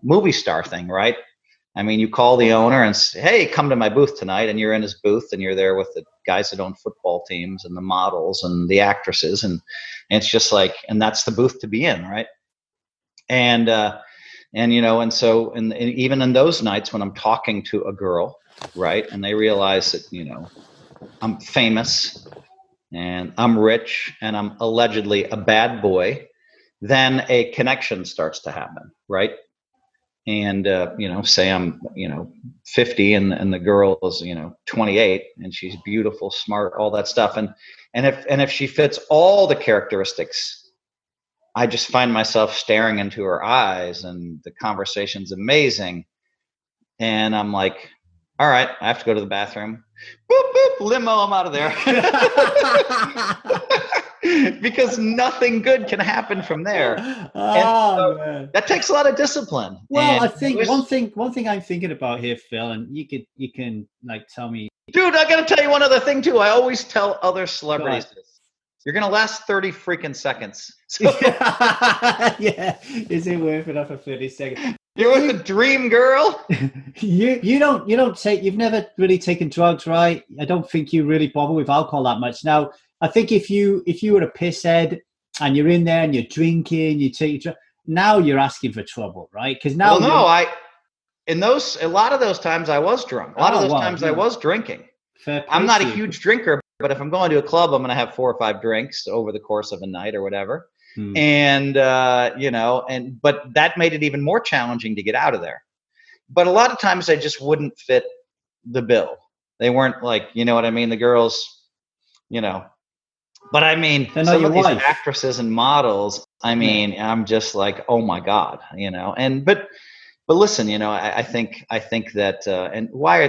movie star thing, right? I mean, you call the owner and say, hey, come to my booth tonight, and you're in his booth, and you're there with the guys that own football teams and the models and the actresses, and it's just like, and that's the booth to be in, right? And so even in those nights when I'm talking to a girl, right, and they realize that I'm famous and I'm rich and I'm allegedly a bad boy, then a connection starts to happen, right? And say I'm 50 and the girl is 28 and she's beautiful, smart, all that stuff, and if she fits all the characteristics, I just find myself staring into her eyes, and the conversation's amazing, and I'm like, all right, I have to go to the bathroom. Boop, boop, limo, I'm out of there. Because nothing good can happen from there. Man. That takes a lot of discipline. Well, and I think one thing I'm thinking about here, Phil, and you can like tell me. Dude, I gotta tell you one other thing too. I always tell other celebrities this. You're gonna last 30 freaking seconds. So yeah, is it worth it for 30 seconds? You're with a dream girl. You've never really taken drugs, right? I don't think you really bother with alcohol that much. Now, I think if you were a pisshead and you're in there and you're drinking, you take now you're asking for trouble, right? Because now, a lot of those times I was drunk. A lot of those times I was drinking. I'm not a huge drinker, but if I'm going to a club, I'm going to have 4 or 5 drinks over the course of a night or whatever. And, but that made it even more challenging to get out of there. But a lot of times I just wouldn't fit the bill. They weren't like, you know what I mean? The girls, but I mean, some of these actresses and models, I mean, I'm just like, oh my God, but listen, I think that, and why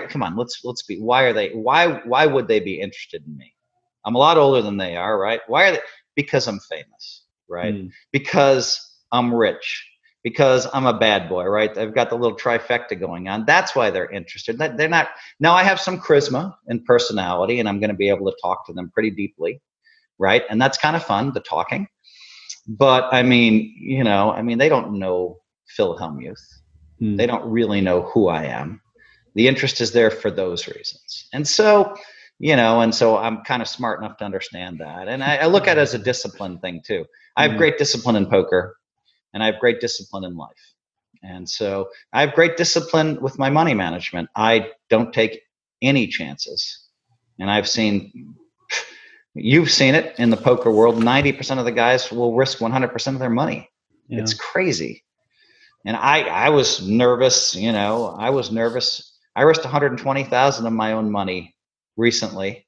would they be interested in me? I'm a lot older than they are, right? Why are they? Because I'm famous. Right? Because I'm rich, because I'm a bad boy, right? I've got the little trifecta going on. That's why they're interested. They're not. Now I have some charisma and personality, and I'm going to be able to talk to them pretty deeply, right? And that's kind of fun, the talking. But I mean, they don't know Phil Hellmuth. They don't really know who I am. The interest is there for those reasons. And so I'm kind of smart enough to understand that. And I look at it as a discipline thing too. I have great discipline in poker, and I have great discipline in life. And so I have great discipline with my money management. I don't take any chances. And you've seen it in the poker world. 90% of the guys will risk 100% of their money. Yeah. It's crazy. And I was nervous, I was nervous. I risked 120,000 of my own money recently,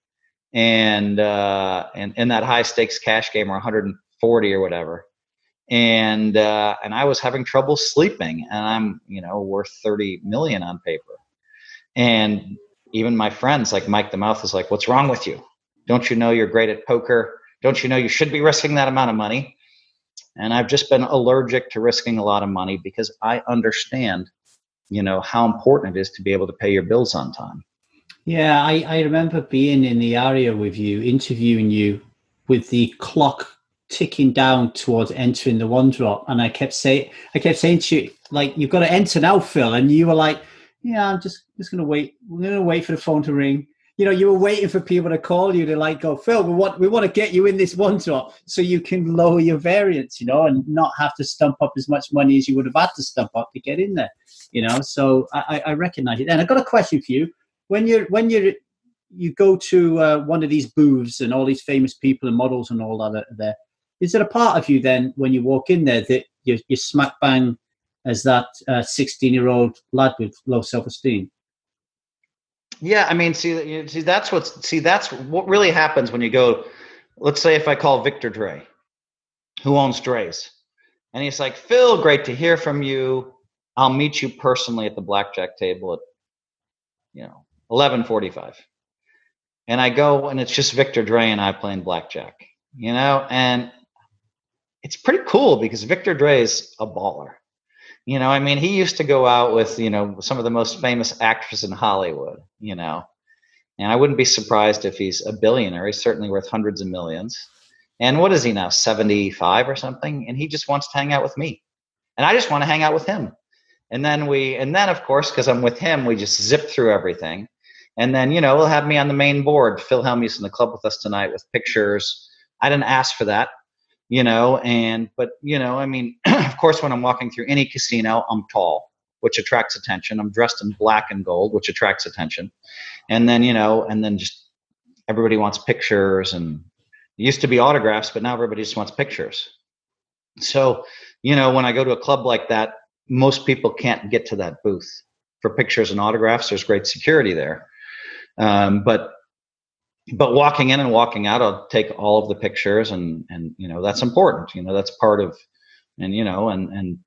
and in that high stakes cash game, or 140 or whatever, and I was having trouble sleeping, and I'm worth 30 million on paper, and even my friends like Mike the Mouth is like, what's wrong with you? Don't you know you're great at poker? Don't you know you should be risking that amount of money? And I've just been allergic to risking a lot of money because I understand how important it is to be able to pay your bills on time. Yeah, I remember being in the area with you, interviewing you with the clock ticking down towards entering the one drop. And I kept saying to you, like, you've got to enter now, Phil. And you were like, yeah, I'm just going to wait. We're going to wait for the phone to ring. You were waiting for people to call you to like go, Phil, we want to get you in this one drop so you can lower your variance, and not have to stump up as much money as you would have had to stump up to get in there, So I recognize it. And I've got a question for you. When you go to one of these booths and all these famous people and models and all that are there, is there a part of you then when you walk in there that you're smack bang as that 16-year-old lad with low self-esteem? Yeah, I mean, that's what really happens when you go. Let's say if I call Victor Dre, who owns Dre's, and he's like, Phil, great to hear from you. I'll meet you personally at the blackjack table at 11:45, and I go, and it's just Victor Dre and I playing blackjack, and it's pretty cool because Victor Dre is a baller. I mean, he used to go out with, some of the most famous actors in Hollywood, And I wouldn't be surprised if he's a billionaire. He's certainly worth hundreds of millions. And what is he now, 75 or something? And he just wants to hang out with me. And I just want to hang out with him. And then of course, because I'm with him, we just zip through everything. And then, we'll have me on the main board. Phil Hellmuth in the club with us tonight with pictures. I didn't ask for that, but of course, when I'm walking through any casino, I'm tall, which attracts attention. I'm dressed in black and gold, which attracts attention. And then, just everybody wants pictures, and it used to be autographs, but now everybody just wants pictures. So, when I go to a club like that, most people can't get to that booth for pictures and autographs. There's great security there. But walking in and walking out, I'll take all of the pictures, and that's important. That's part of, and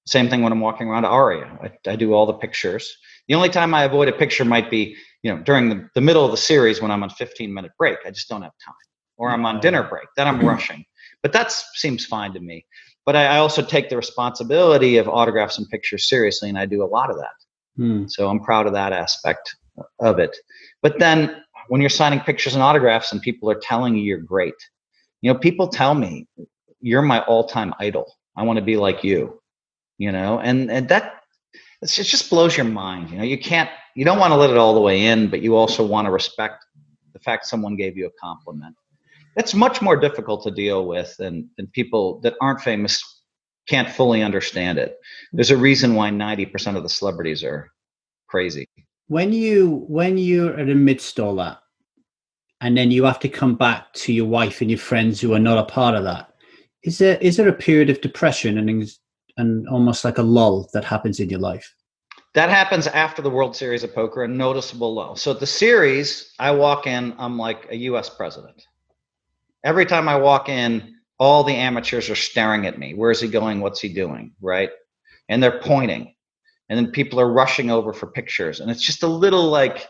same thing when I'm walking around Aria. I do all the pictures. The only time I avoid a picture might be, during the middle of the series when I'm on 15-minute break. I just don't have time. Or I'm on dinner break. Then I'm rushing. But that seems fine to me. But I also take the responsibility of autographs and pictures seriously, and I do a lot of that. So I'm proud of that aspect of it. But then when you're signing pictures and autographs and people are telling you you're great, people tell me, you're my all-time idol. I want to be like you, and that it just blows your mind. You don't want to let it all the way in, but you also want to respect the fact someone gave you a compliment. It's much more difficult to deal with than people that aren't famous can't fully understand it. There's a reason why 90% of the celebrities are crazy. When you're amidst all that, and then you have to come back to your wife and your friends who are not a part of that, is there a period of depression and almost like a lull that happens in your life? That happens after the World Series of Poker, a noticeable lull. So at the series, I walk in, I'm like a U.S. president. Every time I walk in, all the amateurs are staring at me. Where's he going? What's he doing? Right? And they're pointing. And then people are rushing over for pictures. And it's just a little like,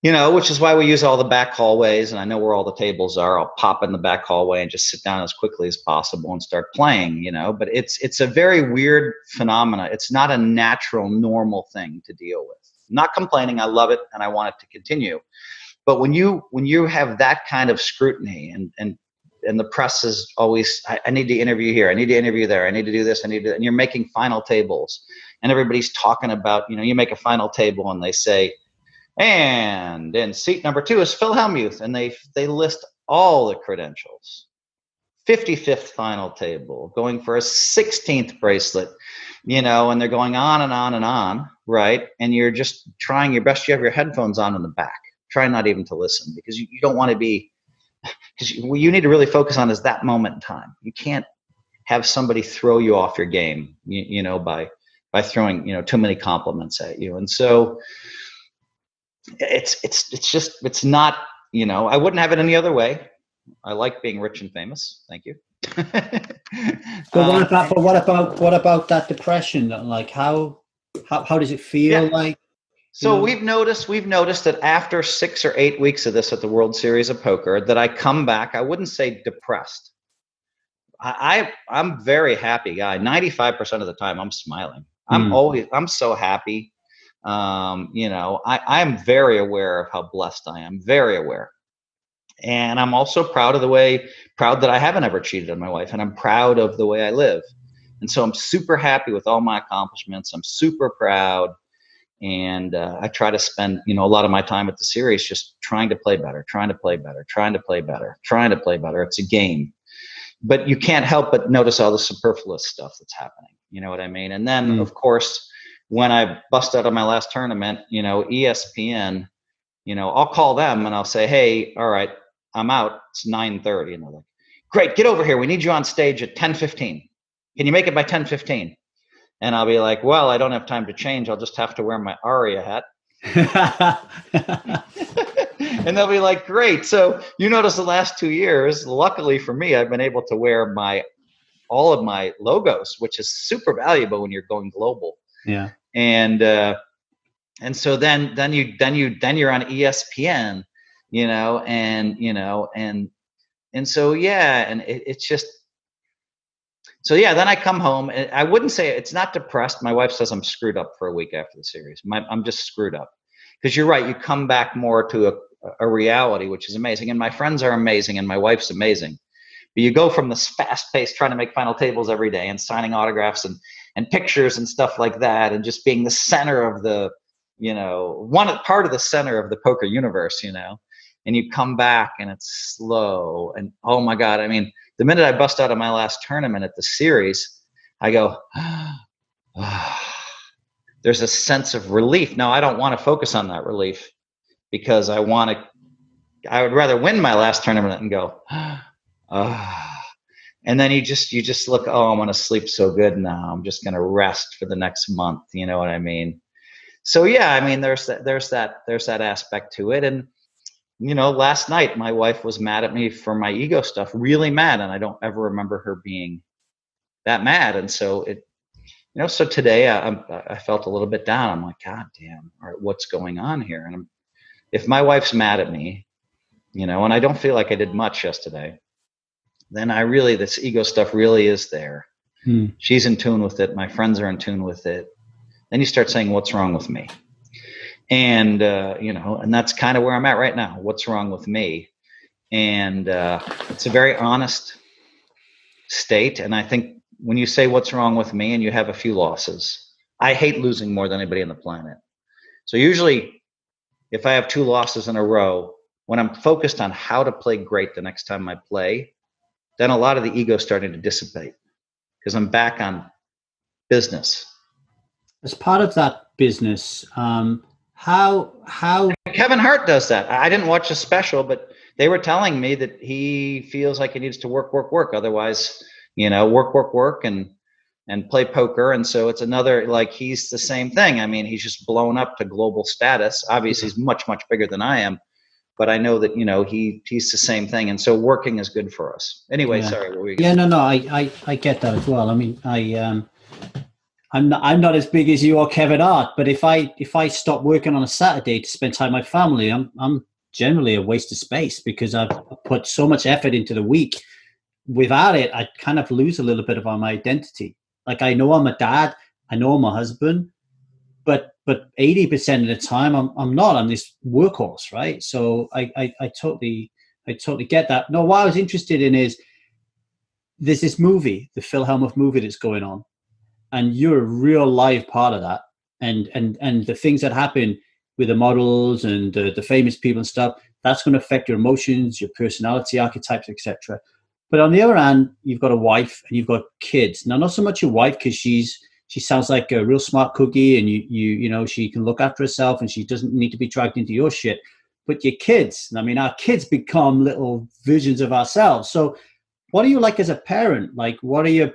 which is why we use all the back hallways. And I know where all the tables are. I'll pop in the back hallway and just sit down as quickly as possible and start playing, But it's a very weird phenomena. It's not a natural, normal thing to deal with. I'm not complaining. I love it and I want it to continue. But when you have that kind of scrutiny and the press is always, I need to interview here, I need to interview there, I need to do this, and you're making final tables, and everybody's talking about, you make a final table and they say, and in seat number 2 is Phil Hellmuth, and they list all the credentials. 55th final table, going for a 16th bracelet, and they're going on and on and on, right? And you're just trying your best. You have your headphones on in the back. Try not even to listen, because you don't want to be, because what you need to really focus on is that moment in time. You can't have somebody throw you off your game, by throwing, too many compliments at you. And so it's not, I wouldn't have it any other way. I like being rich and famous. Thank you. But what about that depression? Like how does it feel like? So we've noticed that after 6 or 8 weeks of this at the World Series of Poker, that I come back, I wouldn't say depressed. I'm a very happy guy. 95% of the time I'm smiling. I'm so happy. I'm very aware of how blessed I am, very aware. And I'm also proud that I haven't ever cheated on my wife, and I'm proud of the way I live. And so I'm super happy with all my accomplishments. I'm super proud. And I try to spend, a lot of my time at the series just trying to play better, trying to play better, trying to play better, trying to play better. It's a game. But you can't help but notice all the superfluous stuff that's happening. You know what I mean? And then, of course, when I bust out of my last tournament, ESPN, I'll call them and I'll say, hey, all right, I'm out. It's 9:30. And they're like, great, get over here. We need you on stage at 10:15. Can you make it by 10:15? And I'll be like, well, I don't have time to change. I'll just have to wear my Aria hat. And they'll be like, great. So you notice the last 2 years, luckily for me, I've been able to wear all of my logos, which is super valuable when you're going global. Yeah. And so then you're on ESPN, and so, yeah. And it's just, so yeah, then I come home, and I wouldn't say it's not depressed. My wife says I'm screwed up for a week after the series. I'm just screwed up. because you're right, you come back more to a reality, which is amazing. And my friends are amazing, and my wife's amazing. But you go from this fast pace, trying to make final tables every day and signing autographs and pictures and stuff like that, and just being the center of the, one part of the center of the poker universe, and you come back and it's slow. And oh my God, I mean, the minute I bust out of my last tournament at the series, I go, there's a sense of relief. Now, I don't want to focus on that relief, because I would rather win my last tournament and go, and then you just look, oh, I want to sleep so good now. I'm just going to rest for the next month. You know what I mean? So yeah, I mean, there's that aspect to it. And, last night my wife was mad at me for my ego stuff, really mad. And I don't ever remember her being that mad. And so so today I felt a little bit down. I'm like, God damn, all right, what's going on here? And if my wife's mad at me, and I don't feel like I did much yesterday, then this ego stuff really is there. She's in tune with it. My friends are in tune with it. Then you start saying, what's wrong with me? And, and that's kind of where I'm at right now. What's wrong with me? And it's a very honest state. And I think when you say what's wrong with me and you have a few losses, I hate losing more than anybody on the planet. So usually if I have 2 losses in a row, when I'm focused on how to play great the next time I play, then a lot of the ego is starting to dissipate, because I'm back on business. As part of that business, how Kevin Hart does that. I didn't watch the special, but they were telling me that he feels like he needs to work. Otherwise, work and play poker. And so it's another, like, he's the same thing. I mean, he's just blown up to global status. Obviously, he's much, much bigger than I am. But I know that, he's the same thing. And so working is good for us. Anyway, sorry. What were you no, I get that as well. I mean, I'm not as big as you or Kevin Hart, but if I stop working on a Saturday to spend time with my family, I'm generally a waste of space, because I've put so much effort into the week. Without it, I kind of lose a little bit of my identity. Like, I know I'm a dad, I know I'm a husband, but 80% of the time I'm not. I'm this workhorse, right? So I totally get that. No, what I was interested in is there's this movie, the Phil Hellmuth movie that's going on, and you're a real live part of that. And the things that happen with the models and the famous people and stuff, that's going to affect your emotions, your personality archetypes, etc. But on the other hand, you've got a wife and you've got kids. Now, not so much your wife, because she sounds like a real smart cookie, and she can look after herself and she doesn't need to be dragged into your shit. But your kids, I mean, our kids become little versions of ourselves. So what are you like as a parent? Like, what are your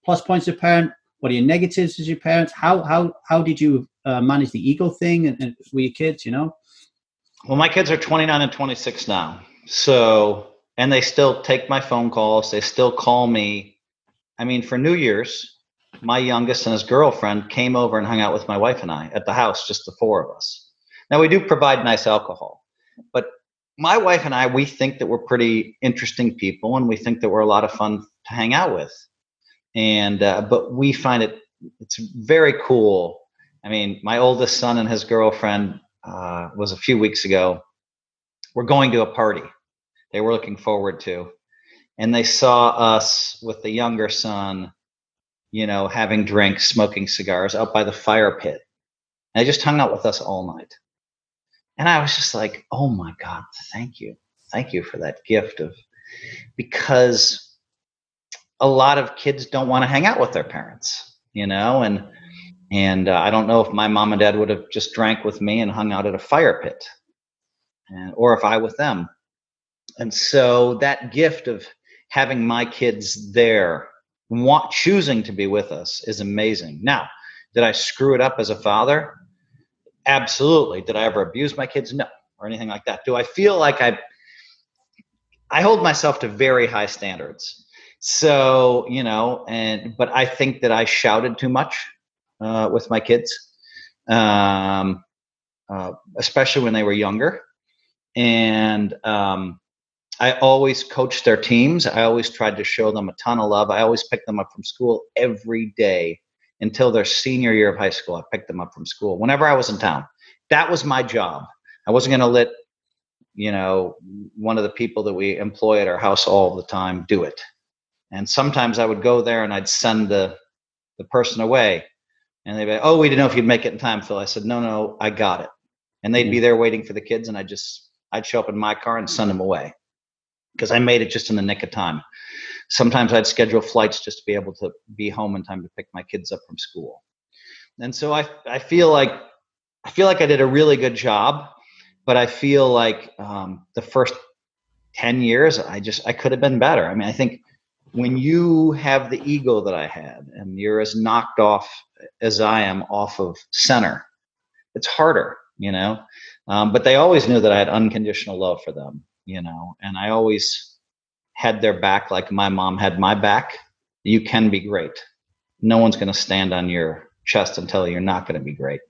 plus points as a parent? What are your negatives as your parents? How did you manage the ego thing and with your kids, Well, my kids are 29 and 26 now. So, and they still take my phone calls. They still call me. I mean, for New Year's, my youngest and his girlfriend came over and hung out with my wife and I at the house, just the 4 of us. Now, we do provide nice alcohol, but my wife and I, we think that we're pretty interesting people, and we think that we're a lot of fun to hang out with. And but we find it's very cool. I mean, my oldest son and his girlfriend was a few weeks ago. We're going to a party they were looking forward to, and they saw us with the younger son, having drinks, smoking cigars out by the fire pit. And they just hung out with us all night. And I was just like, oh my God, thank you for that gift because a lot of kids don't want to hang out with their parents, and I don't know if my mom and dad would have just drank with me and hung out at a fire pit, or if I with them. And so that gift of having my kids there, choosing to be with us, is amazing. Now, did I screw it up as a father? Absolutely. Did I ever abuse my kids? No, or anything like that. Do I feel like I hold myself to very high standards? So, but I think that I shouted too much with my kids, especially when they were younger. And I always coached their teams. I always tried to show them a ton of love. I always picked them up from school every day until their senior year of high school. I picked them up from school whenever I was in town. that was my job. I wasn't going to let, one of the people that we employ at our house all the time do it. And sometimes I would go there and I'd send the person away, and they'd be like, "Oh, we didn't know if you'd make it in time, Phil." I said, No, I got it. And they'd be there waiting for the kids, and I'd show up in my car and send them away because I made it just in the nick of time. Sometimes I'd schedule flights just to be able to be home in time to pick my kids up from school. And so I feel like I did a really good job, but I feel like the first 10 years, I could have been better. I mean, I think when you have the ego that I had and you're as knocked off as I am off of center, it's harder, but they always knew that I had unconditional love for them, and I always had their back like my mom had my back. You can be great. No one's going to stand on your chest and tell you you're not going to be great.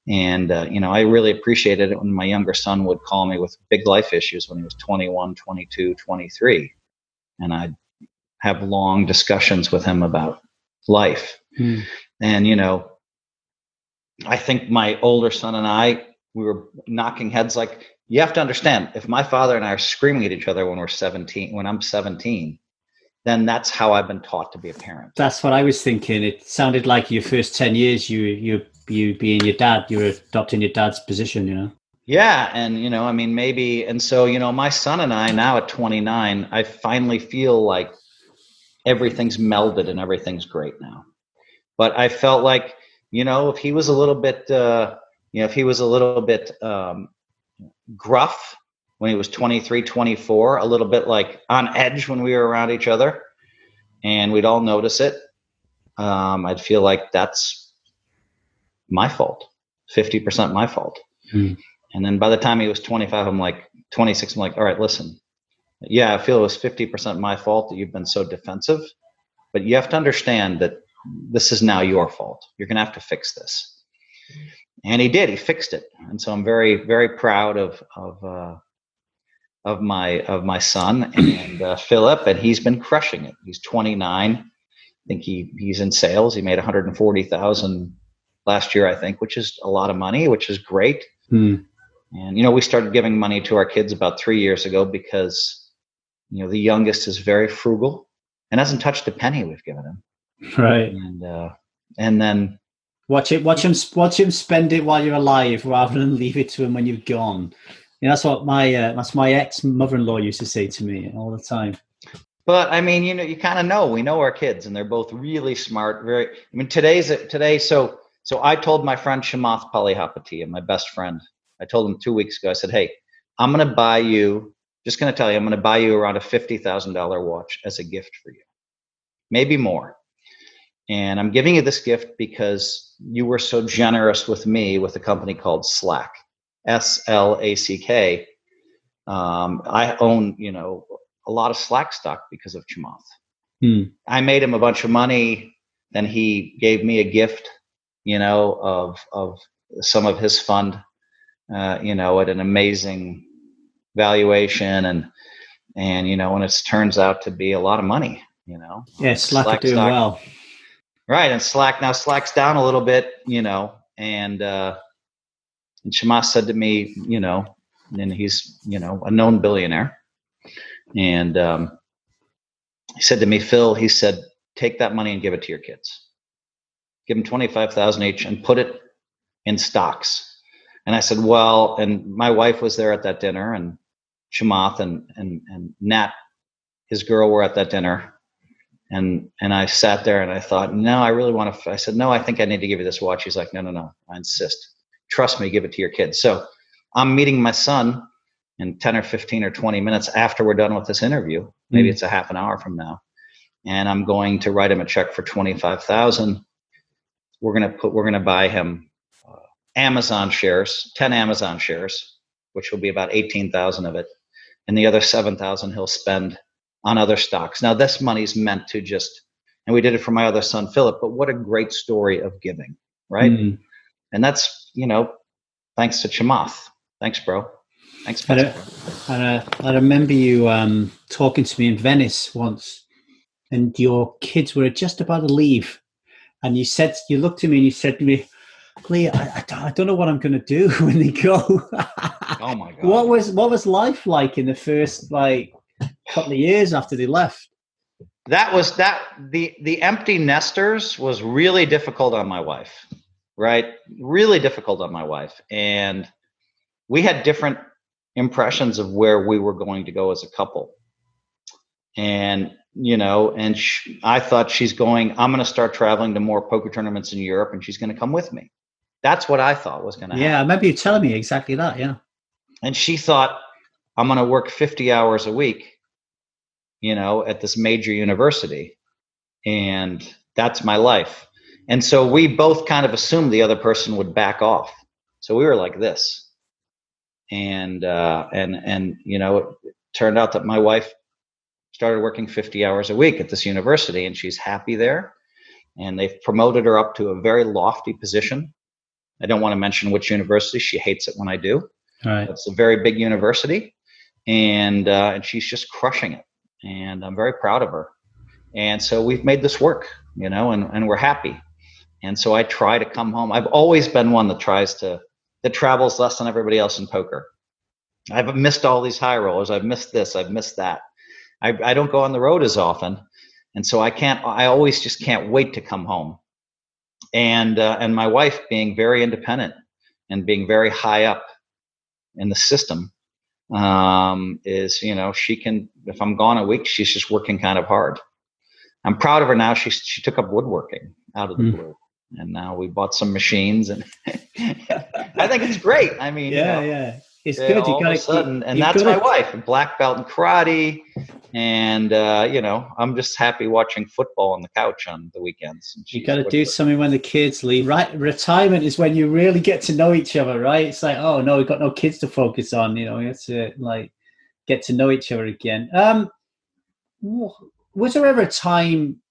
And, I really appreciated it when my younger son would call me with big life issues when he was 21, 22, 23. And I'd have long discussions with him about life. And, I think my older son and we were knocking heads. Like, you have to understand, if my father and I are screaming at each other when I'm 17, then that's how I've been taught to be a parent. That's what I was thinking. It sounded like your first 10 years, you being your dad, you were adopting your dad's position, Yeah. And, maybe. And so, my son and I now at 29, I finally feel like everything's melded and everything's great now. But I felt like, if he was a little bit, gruff when he was 23, 24, a little bit like on edge when we were around each other, and we'd all notice it, I'd feel like that's my fault, 50% my fault. And then by the time he was 25, 26, I'm like, all right, listen, yeah, I feel it was 50% my fault that you've been so defensive, but you have to understand that this is now your fault. You're going to have to fix this. And he did. He fixed it. And so I'm very, very proud of my son and Philip, and he's been crushing it. He's 29. I think he's in sales. He made $140,000 last year, I think, which is a lot of money, which is great. And we started giving money to our kids about 3 years ago because the youngest is very frugal and hasn't touched a penny we've given him. Right. And then watch him spend it while you're alive rather than leave it to him when you're gone. That's what my ex mother-in-law used to say to me all the time. But you kind of know. We know our kids, and they're both really smart. Today. So I told my friend Chamath Palihapitiya, my best friend. I told him 2 weeks ago. I said, "Hey, I'm going to buy you. Just going to tell you, I'm going to buy you around a $50,000 watch as a gift for you, maybe more. And I'm giving you this gift because you were so generous with me with a company called Slack, SLACK. I own, a lot of Slack stock because of Chamath. I made him a bunch of money. Then he gave me a gift, of some of his fund, at an amazing valuation. And it turns out to be a lot of money, Yeah, Slack are doing stock, well. Right. And Slack's down a little bit, and Chamath said to me, and he's, a known billionaire. And he said to me, Phil, he said, take that money and give it to your kids. Give them $25,000 each and put it in stocks. And I said, well, and my wife was there at that dinner, and Chamath and Nat, his girl, were at that dinner. And I sat there and I thought, no, I really want to. I said, no, I think I need to give you this watch. He's like, no, I insist. Trust me, give it to your kids. So I'm meeting my son in 10 or 15 or 20 minutes after we're done with this interview. Maybe it's a half an hour from now. And I'm going to write him a check for $25,000. We're going to buy him Amazon shares, 10 Amazon shares, which will be about 18,000 of it. And the other 7,000 he'll spend on other stocks. Now, this money's meant to and we did it for my other son, Philip, but what a great story of giving, right? And that's, thanks to Chamath. Thanks, bro. Thanks, bro. I remember you talking to me in Venice once, and your kids were just about to leave. And you looked at me and you said to me, Lee, I don't know what I'm going to do when they go. Oh my what God. was life like in the first like couple of years after they left? The empty nesters was really difficult on my wife, right? Really difficult on my wife. And we had different impressions of where we were going to go as a couple. And, I thought I'm going to start traveling to more poker tournaments in Europe and she's going to come with me. That's what I thought was going to Yeah, I happen. remember you telling me exactly that. Yeah. And she thought, I'm going to work 50 hours a week, at this major university. And that's my life. And so we both kind of assumed the other person would back off. So we were like this. And it turned out that my wife started working 50 hours a week at this university and she's happy there. And they've promoted her up to a very lofty position. I don't want to mention which university. She hates it when I do. All right. It's a very big university, and she's just crushing it. And I'm very proud of her. And so we've made this work, and we're happy. And so I try to come home. I've always been one that travels less than everybody else in poker. I've missed all these high rollers. I've missed this. I've missed that. I don't go on the road as often. And so I always just can't wait to come home. And my wife being very independent and being very high up in the system, is, she can, if I'm gone a week, she's just working kind of hard. I'm proud of her now. She took up woodworking out of the blue. And now we bought some machines and I think it's great. I mean, yeah. It's good. All of a sudden, and that's my wife, a black belt in karate. And, I'm just happy watching football on the couch on the weekends. You got to do something when the kids leave, right? Retirement is when you really get to know each other, right? It's like, oh no, we've got no kids to focus on. We have to like get to know each other again. Was there ever a time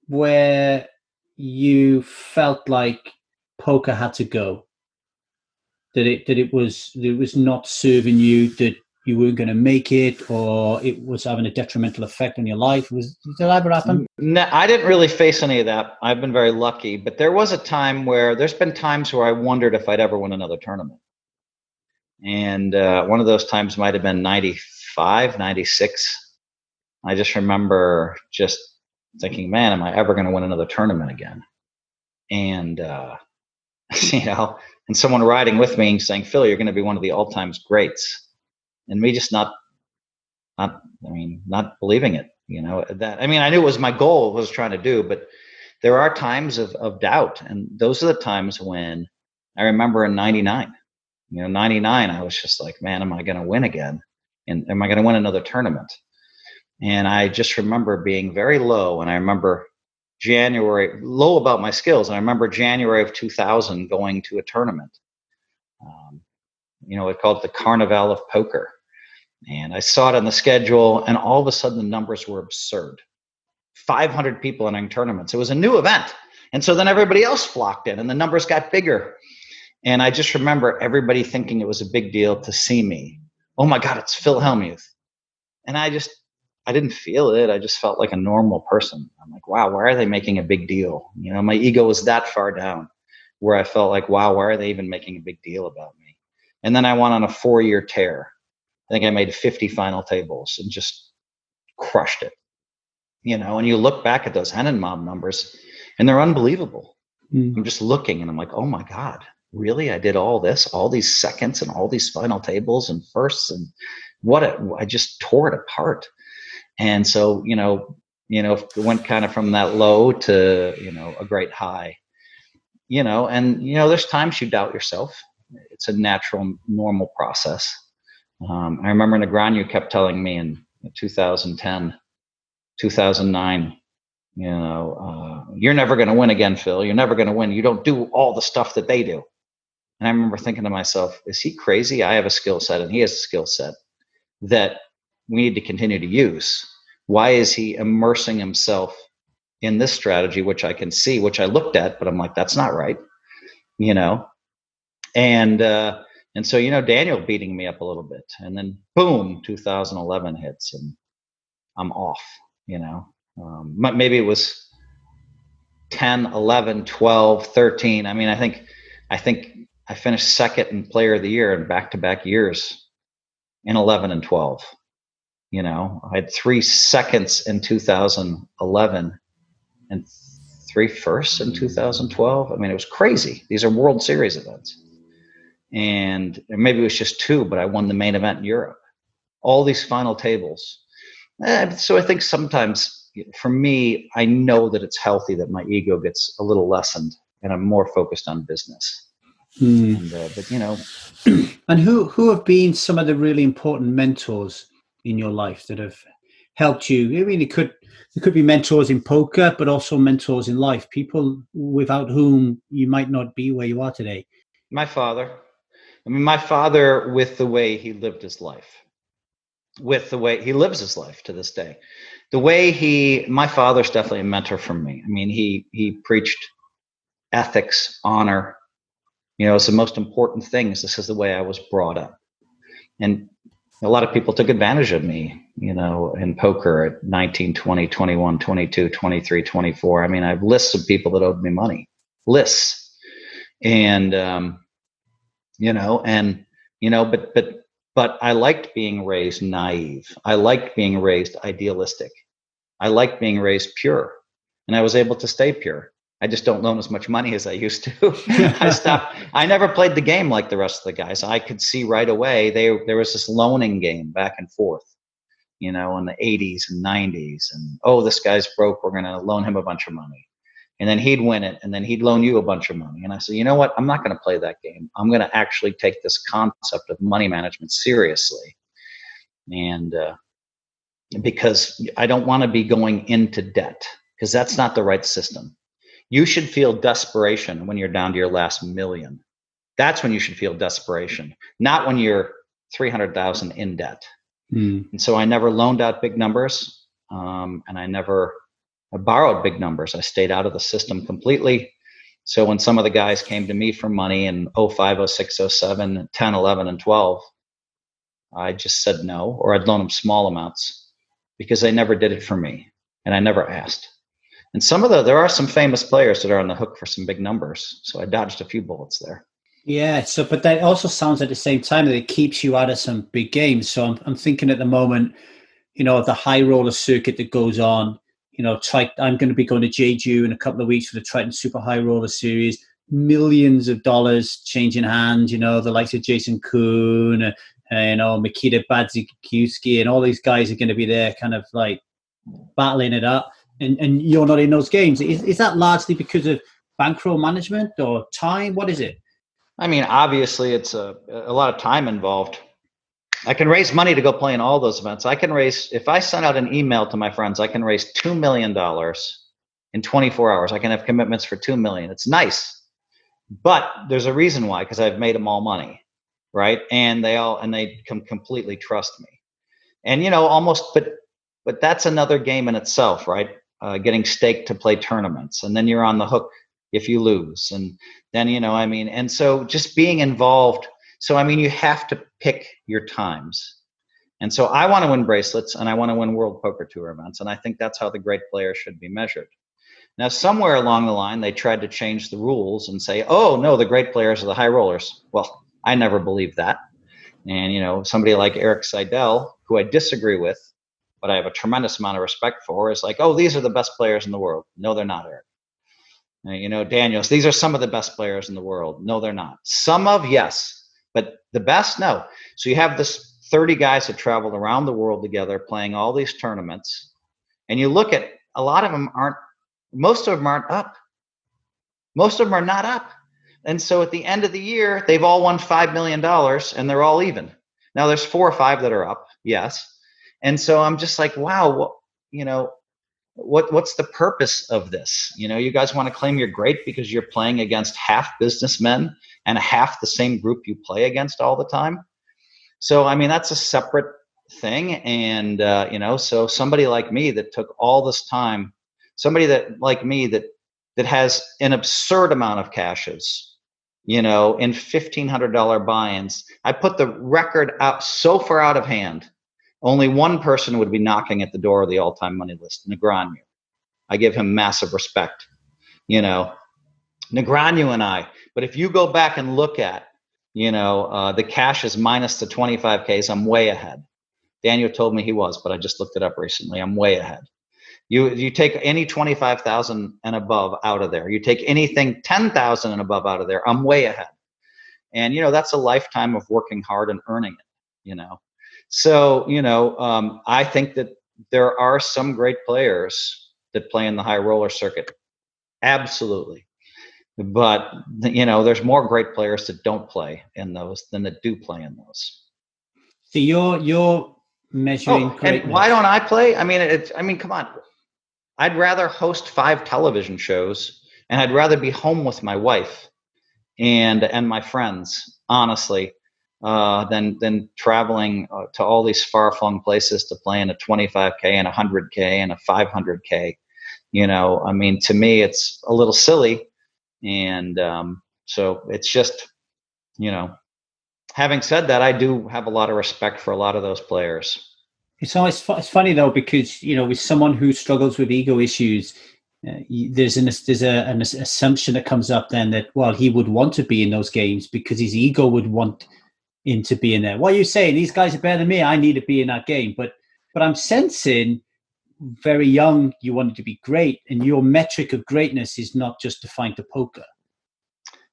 where you felt like poker had to go? That it was not serving you, that you weren't going to make it, or it was having a detrimental effect on your life? Did that ever happen? No, I didn't really face any of that. I've been very lucky, but there's been times where I wondered if I'd ever win another tournament. And one of those times might have been 95, 96. I just remember just thinking, man, am I ever going to win another tournament again? And, and someone riding with me and saying, Phil, you're going to be one of the all-time greats. And me just not believing it, I knew it was my goal, what I was trying to do, but there are times of doubt. And those are the times when I remember in 99, 99, I was just like, man, am I going to win again? And am I going to win another tournament? And I just remember being very low. And I remember low about my skills. And I remember January of 2000 going to a tournament. It called the Carnival of Poker. And I saw it on the schedule, and all of a sudden the numbers were absurd. 500 people entering tournaments. It was a new event. And so then everybody else flocked in and the numbers got bigger. And I just remember everybody thinking it was a big deal to see me. Oh my God, it's Phil Hellmuth. And I didn't feel it. I just felt like a normal person. I'm like, wow, why are they making a big deal? My ego was that far down where I felt like, wow, why are they even making a big deal about me? And then I went on a 4-year tear. I think I made 50 final tables and just crushed it. And you look back at those Hennen Mob numbers and they're unbelievable. I'm just looking and I'm like, oh my God, really? I did all this, all these seconds and all these final tables and firsts, and I just tore it apart. And so, it went kind of from that low to, a great high, and, there's times you doubt yourself. It's a natural, normal process. I remember Negreanu kept telling me in 2010, 2009, you're never going to win again, Phil. You're never going to win. You don't do all the stuff that they do. And I remember thinking to myself, is he crazy? I have a skill set and he has a skill set that we need to continue to use. Why is he immersing himself in this strategy, which I can see, which I looked at, but I'm like, that's not right, And so, Daniel beating me up a little bit, and then boom, 2011 hits and I'm off, maybe it was 10, 11, 12, 13. I think I think I finished second in player of the year in back-to-back years in 11 and 12. You know, I had 3 seconds in 2011 and 3 firsts in 2012. I mean, it was crazy. These are World Series events. And maybe it was just 2, but I won the main event in Europe. All these final tables. So I think sometimes for me, I know that it's healthy that my ego gets a little lessened and I'm more focused on business. And, but you know. And who have been some of the really important mentors in your life that have helped you? I mean, it could be mentors in poker, but also mentors in life, people without whom you might not be where you are today. My father. I mean, my father, with the way he lived his life, with the way he lives his life to this day, the way my father's definitely a mentor for me. I mean, he preached ethics, honor, you know, it's the most important things. This is the way I was brought up. And a lot of people took advantage of me, you know, in poker at 19, 20, 21, 22, 23, 24. I mean, I have lists of people that owed me money, lists. And, but I liked being raised naive. I liked being raised idealistic. I liked being raised pure, and I was able to stay pure. I just don't loan as much money as I used to. I stopped. I never played the game like the rest of the guys. I could see right away there was this loaning game back and forth, you know, in the 80s and 90s. And, oh, this guy's broke, we're going to loan him a bunch of money. And then he'd win it, and then he'd loan you a bunch of money. And I said, you know what? I'm not going to play that game. I'm going to actually take this concept of money management seriously. And because I don't want to be going into debt, because that's not the right system. You should feel desperation when you're down to your last million. That's when you should feel desperation, not when you're 300,000 in debt. And so I never loaned out big numbers, and I borrowed big numbers. I stayed out of the system completely. So when some of the guys came to me for money in 05, 06, 07, 10, 11, and 12, I just said no, or I'd loan them small amounts because they never did it for me, and I never asked. And there are some famous players that are on the hook for some big numbers. So I dodged a few bullets there. Yeah. So, but that also sounds at the same time that it keeps you out of some big games. So I'm thinking at the moment, you know, the high roller circuit that goes on, you know, I'm going to be going to Jeju in a couple of weeks for the Triton Super High Roller Series, millions of dollars changing hands, you know, the likes of Jason Kuhn, you know, Mikita Badzikowski, and all these guys are going to be there kind of like battling it up. And you're not in those games. Is that largely because of bankroll management or time? What is it? I mean, obviously, it's a lot of time involved. I can raise money to go play in all those events. If I send out an email to my friends, I can raise $2 million in 24 hours. I can have commitments for $2 million. It's nice, but there's a reason why, because I've made them all money, right? And they completely trust me. And, you know, but that's another game in itself, right? Getting staked to play tournaments, and then you're on the hook if you lose. And then, you know, I mean, and so just being involved. So, I mean, you have to pick your times. And so I want to win bracelets, and I want to win World Poker Tour events. And I think that's how the great players should be measured. Now, somewhere along the line, they tried to change the rules and say, oh, no, the great players are the high rollers. Well, I never believed that. And, you know, somebody like Eric Seidel, who I disagree with, but I have a tremendous amount of respect for, is like, oh, these are the best players in the world. No, they're not, Eric. You know, Daniels, these are some of the best players in the world. No, they're not. Some of, yes, but the best, no. So you have this 30 guys that traveled around the world together playing all these tournaments, and you look at a lot of them most of them aren't up. Most of them are not up. And so at the end of the year, they've all won $5 million and they're all even. Now there's 4 or 5 that are up, yes. And so I'm just like, wow, you know, what's the purpose of this? You know, you guys want to claim you're great because you're playing against half businessmen and half the same group you play against all the time. So, I mean, that's a separate thing. And, you know, so somebody like me that took all this time, somebody that like me that has an absurd amount of cashes, you know, in $1,500 buy-ins, I put the record out so far out of hand. Only one person would be knocking at the door of the all-time money list, Negreanu. I give him massive respect. You know, Negreanu and I, But if you go back and look at, the cash is minus the 25Ks, I'm way ahead. Daniel told me he was, but I just looked it up recently. I'm way ahead. You take any 25,000 and above out of there. You take anything 10,000 and above out of there. I'm way ahead. And, that's a lifetime of working hard and earning it, So, I think that there are some great players that play in the high roller circuit. Absolutely. But, there's more great players that don't play in those than that do play in those. So you're measuring greatness. And why don't I play? I mean, come on. I'd rather host 5 television shows, and I'd rather be home with my wife and my friends, honestly, than traveling to all these far-flung places to play in a 25K and a 100K and a 500K. To me, it's a little silly. And so it's just, having said that, I do have a lot of respect for a lot of those players. It's funny though, because with someone who struggles with ego issues, there's an assumption that comes up then that, well, he would want to be in those games because his ego would want him to be in there. What are you saying? These guys are better than me. I need to be in that game. But I'm sensing very young you wanted to be great, and your metric of greatness is not just defined to poker.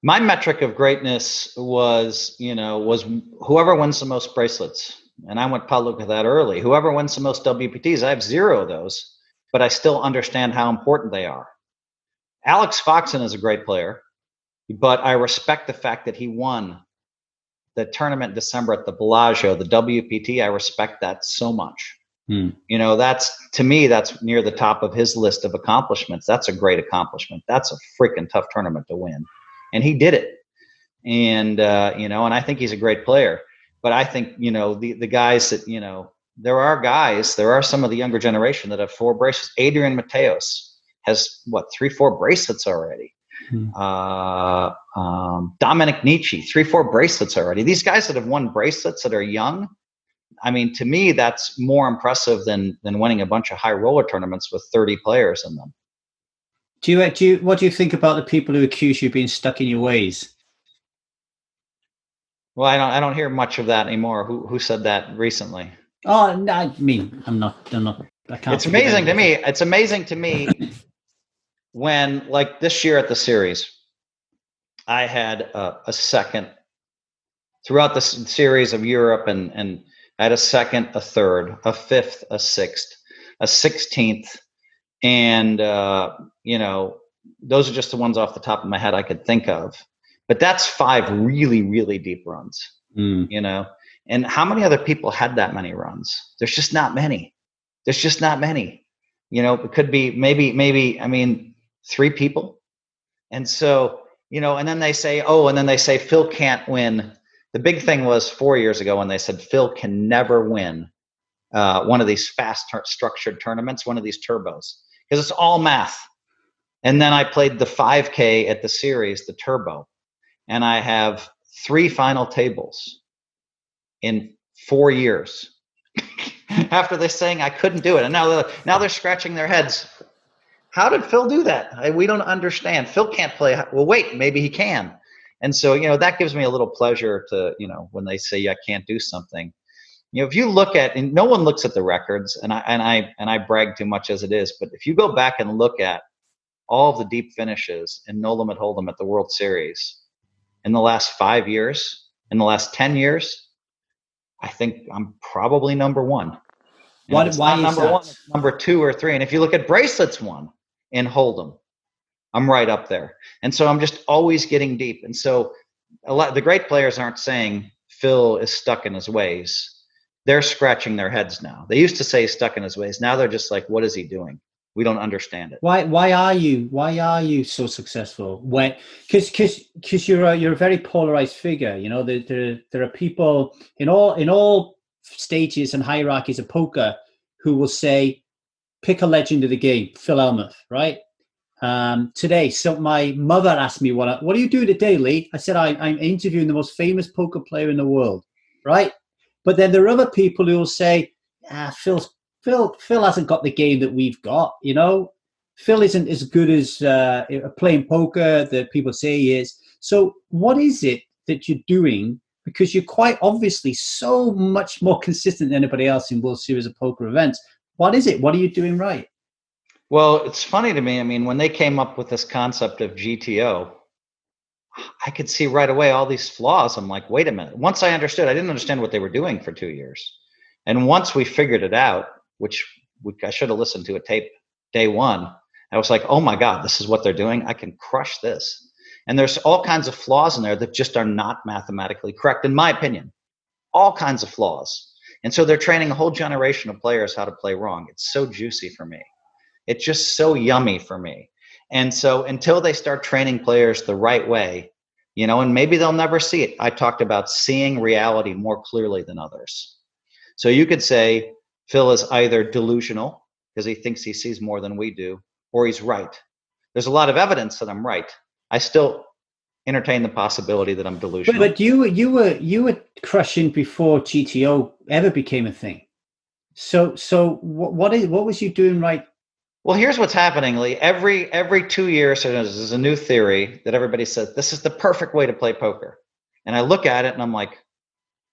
My metric of greatness was whoever wins the most bracelets. And I went public with that early. Whoever wins the most WPTs, I have 0 of those, but I still understand how important they are. Alex Foxen is a great player, but I respect the fact that he won the tournament in December at the Bellagio, the WPT. I respect that so much. To me, that's near the top of his list of accomplishments. That's a great accomplishment. That's a freaking tough tournament to win. And he did it. And, and I think he's a great player. But I think, the guys that, there are some of the younger generation that have 4 bracelets. Adrian Mateos has 3-4 bracelets already. Dominic Nietzsche, 3-4 bracelets already. These guys that have won bracelets that are young, to me, that's more impressive than winning a bunch of high roller tournaments with 30 players in them. What do you think about the people who accuse you of being stuck in your ways? Well, I don't hear much of that anymore. Who said that recently? Oh, no, I'm not. I can't. It's amazing to me. It's amazing to me when, like this year at the series, I had a second throughout the series of Europe, and I had a second, a third, a fifth, a sixth, a 16th, and those are just the ones off the top of my head I could think of. But that's 5 really, really deep runs, And how many other people had that many runs? There's just not many. It could be maybe 3 people. And so, and then they say, Phil can't win. The big thing was 4 years ago when they said Phil can never win one of these fast structured tournaments, one of these turbos, because it's all math. And then I played the 5K at the series, the turbo. And I have 3 final tables in 4 years after they're saying I couldn't do it. And now they're scratching their heads. How did Phil do that? We don't understand. Phil can't play. Well, wait, maybe he can. And so, that gives me a little pleasure to, when they say I can't do something. If you look at, and no one looks at the records, and I brag too much as it is, but if you go back and look at all of the deep finishes in No Limit Hold'em at the World Series in the last 5 years, in the last 10 years, I think I'm probably number 1. Why is number that? 1, it's number 2 or 3. And if you look at bracelets won in Hold'em, I'm right up there. And so I'm just always getting deep. And so the great players aren't saying Phil is stuck in his ways. They're scratching their heads now. They used to say he's stuck in his ways. Now they're just like, what is he doing? We don't understand it. Why are you so successful? Because you're a very polarized figure. There are people in all stages and hierarchies of poker who will say, pick a legend of the game, Phil Hellmuth, right? Today, so my mother asked me, what do you do today, Lee? I said, I'm interviewing the most famous poker player in the world, right? But then there are other people who will say, Phil hasn't got the game that we've got, Phil isn't as good as playing poker that people say he is. So what is it that you're doing? Because you're quite obviously so much more consistent than anybody else in World Series of Poker events. What is it? What are you doing right? Well, it's funny to me. I mean, when they came up with this concept of GTO, I could see right away all these flaws. I'm like, wait a minute. Once I understood, I didn't understand what they were doing for 2 years. And once we figured it out, which I should have listened to a tape day one, I was like, oh my God, this is what they're doing. I can crush this. And there's all kinds of flaws in there that just are not mathematically correct, in my opinion. All kinds of flaws. And so they're training a whole generation of players how to play wrong. It's so juicy for me. It's just so yummy for me. And so until they start training players the right way, and maybe they'll never see it. I talked about seeing reality more clearly than others. So you could say Phil is either delusional because he thinks he sees more than we do, or he's right. There's a lot of evidence that I'm right. I still entertain the possibility that I'm delusional. But you were crushing before GTO ever became a thing. So what was you doing right? Well, here's what's happening, Lee. Every 2 years, there's a new theory that everybody says this is the perfect way to play poker. And I look at it and I'm like,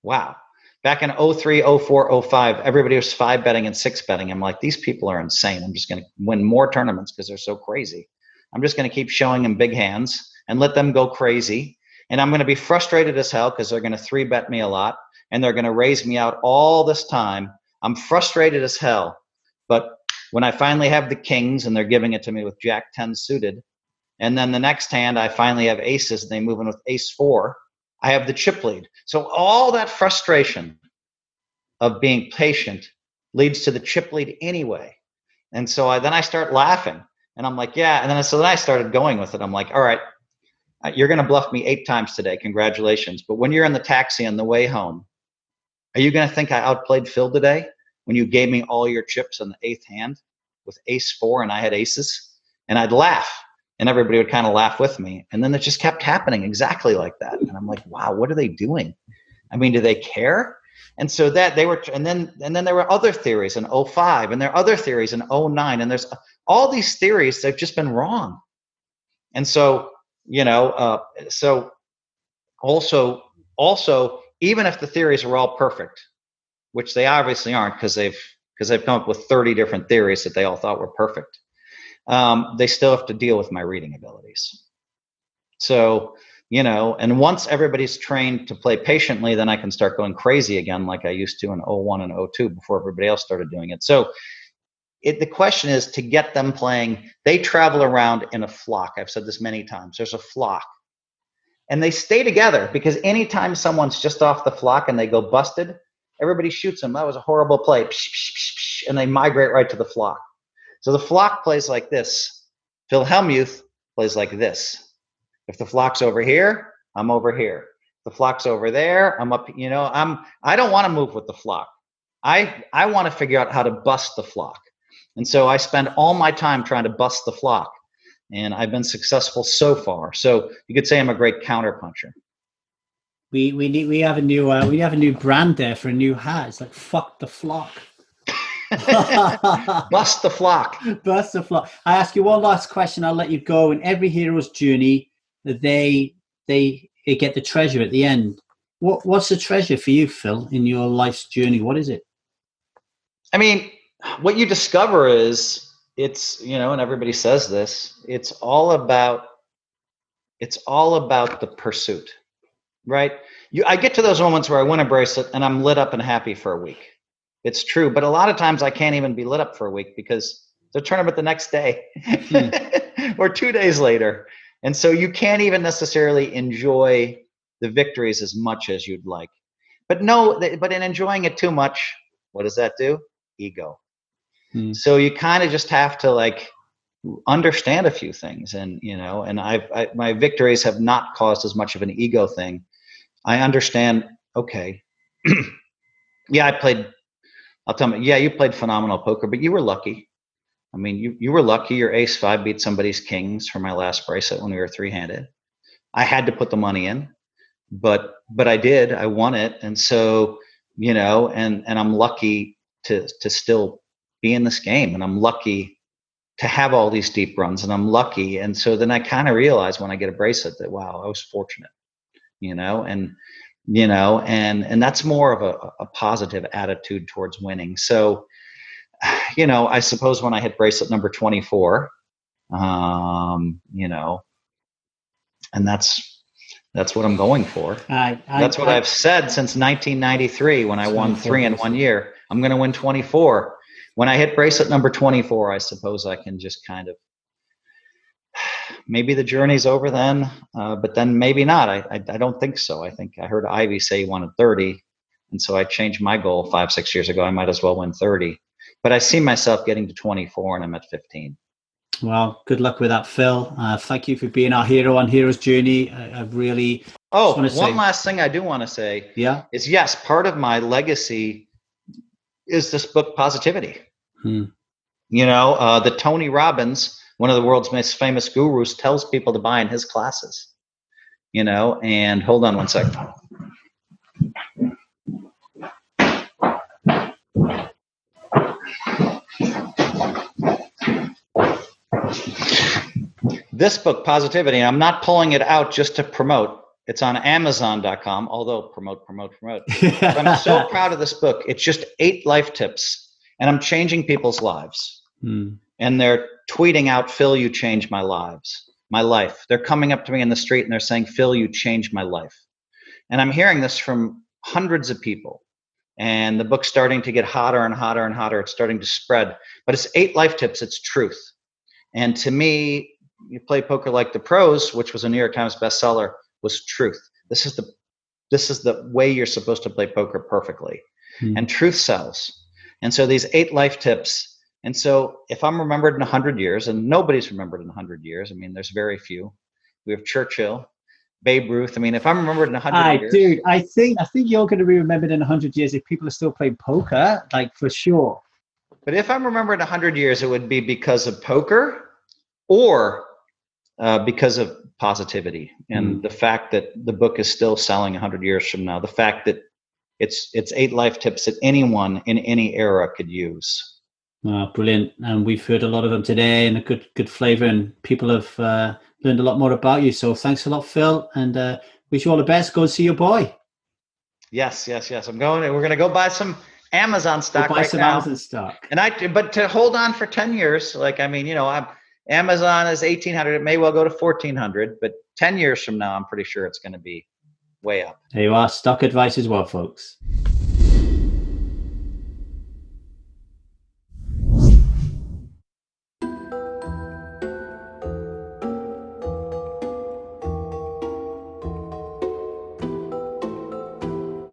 wow. Back in 03, 04, 05, everybody was 5 betting and 6 betting. I'm like, these people are insane. I'm just going to win more tournaments because they're so crazy. I'm just going to keep showing them big hands and let them go crazy. And I'm going to be frustrated as hell because they're going to 3-bet me a lot and they're going to raise me out all this time. I'm frustrated as hell. But when I finally have the kings and they're giving it to me with Jack 10 suited, and then the next hand I finally have aces and they move in with ace 4, I have the chip lead. So all that frustration of being patient leads to the chip lead anyway. And so then I start laughing and I'm like, yeah. And then I started going with it. I'm like, all right, you're going to bluff me 8 times today. Congratulations. But when you're in the taxi on the way home, are you going to think I outplayed Phil today when you gave me all your chips on the 8th hand with ace 4 and I had aces? And I'd laugh. And everybody would kind of laugh with me. And then it just kept happening exactly like that. And I'm like, wow, what are they doing? I mean, do they care? And so that they were, and then there were other theories in 05, and there are other theories in 09, and there's all these theories that have just been wrong. And so, so also, even if the theories are all perfect, which they obviously aren't because they've come up with 30 different theories that they all thought were perfect. They still have to deal with my reading abilities. So, and once everybody's trained to play patiently, then I can start going crazy again like I used to in 01 and 02 before everybody else started doing it. So the question is to get them playing. They travel around in a flock. I've said this many times. There's a flock. And they stay together because anytime someone's just off the flock and they go busted, everybody shoots them. That was a horrible play. And they migrate right to the flock. So the flock plays like this. Phil Hellmuth plays like this. If the flock's over here, I'm over here. If the flock's over there, I'm up. I don't want to move with the flock. I want to figure out how to bust the flock. And so I spend all my time trying to bust the flock. And I've been successful so far. So you could say I'm a great counterpuncher. We have a new brand there for a new hat. It's like fuck the flock. Bust the flock. Bust the flock. I ask you one last question. I'll let you go. In every hero's journey, they get the treasure at the end. What's the treasure for you, Phil, in your life's journey? What is it? I mean, what you discover is it's, and everybody says this, it's all about the pursuit, right? I get to those moments where I win a bracelet and I'm lit up and happy for a week. It's true. But a lot of times I can't even be lit up for a week because the tournament the next day or 2 days later. And so you can't even necessarily enjoy the victories as much as you'd like. But in enjoying it too much, what does that do? Ego. So you kind of just have to understand a few things. And, and my victories have not caused as much of an ego thing. I understand, okay, yeah, I'll tell them, yeah, you played phenomenal poker, but you were lucky. I mean, you were lucky. Your ace 5 beat somebody's kings for my last bracelet when we were 3-handed. I had to put the money in, but I did. I won it, and so and I'm lucky to still be in this game, and I'm lucky to have all these deep runs, and I'm lucky. And so then I kind of realize when I get a bracelet that, wow, I was fortunate, and that's more of a positive attitude towards winning. So, I suppose when I hit bracelet number 24, and that's what I'm going for. That's what I've said since 1993 when I won 3 in 1 year. I'm going to win 24. When I hit bracelet number 24, I suppose I can just kind of, maybe the journey's over then, but then maybe not. I don't think so. I think I heard Ivy say he wanted 30. And so I changed my goal 5-6 years ago. I might as well win 30. But I see myself getting to 24 and I'm at 15. Well, good luck with that, Phil. Thank you for being our hero on Hero's Journey. I really... one last thing I do want to say is, yes, part of my legacy is this book, Positivity. The Tony Robbins, one of the world's most famous gurus, tells people to buy in his classes, and hold on one second. This book, Positivity, I'm not pulling it out just to promote. It's on Amazon.com, although promote. But I'm so proud of this book. It's just 8 life tips, and I'm changing people's lives. And they're tweeting out, Phil, you changed my life. They're coming up to me in the street and they're saying, Phil, you changed my life. And I'm hearing this from hundreds of people. And the book's starting to get hotter and hotter and hotter. It's starting to spread. But it's 8 life tips. It's truth. And to me, You Play Poker Like the Pros, which was a New York Times bestseller, was truth. This is the way you're supposed to play poker perfectly. And truth sells. And so these 8 life tips. And so if I'm remembered in 100 years, and nobody's remembered in 100 years, I mean, there's very few. We have Churchill, Babe Ruth. I mean, if I'm remembered in 100 years. Dude, I think you're going to be remembered in 100 years if people are still playing poker, like for sure. But if I'm remembered in 100 years, it would be because of poker or because of positivity and the fact that the book is still selling 100 years from now. The fact that it's 8 life tips that anyone in any era could use. Brilliant. And we've heard a lot of them today, and a good flavor, and people have learned a lot more about you. So thanks a lot, Phil, and wish you all the best. Go and see your boy. Yes. We're going to go buy some Amazon stock right now. Amazon stock. But to hold on for 10 years, Amazon is 1,800. It may well go to 1,400, but 10 years from now, I'm pretty sure it's going to be way up. There you are. Stock advice as well, folks.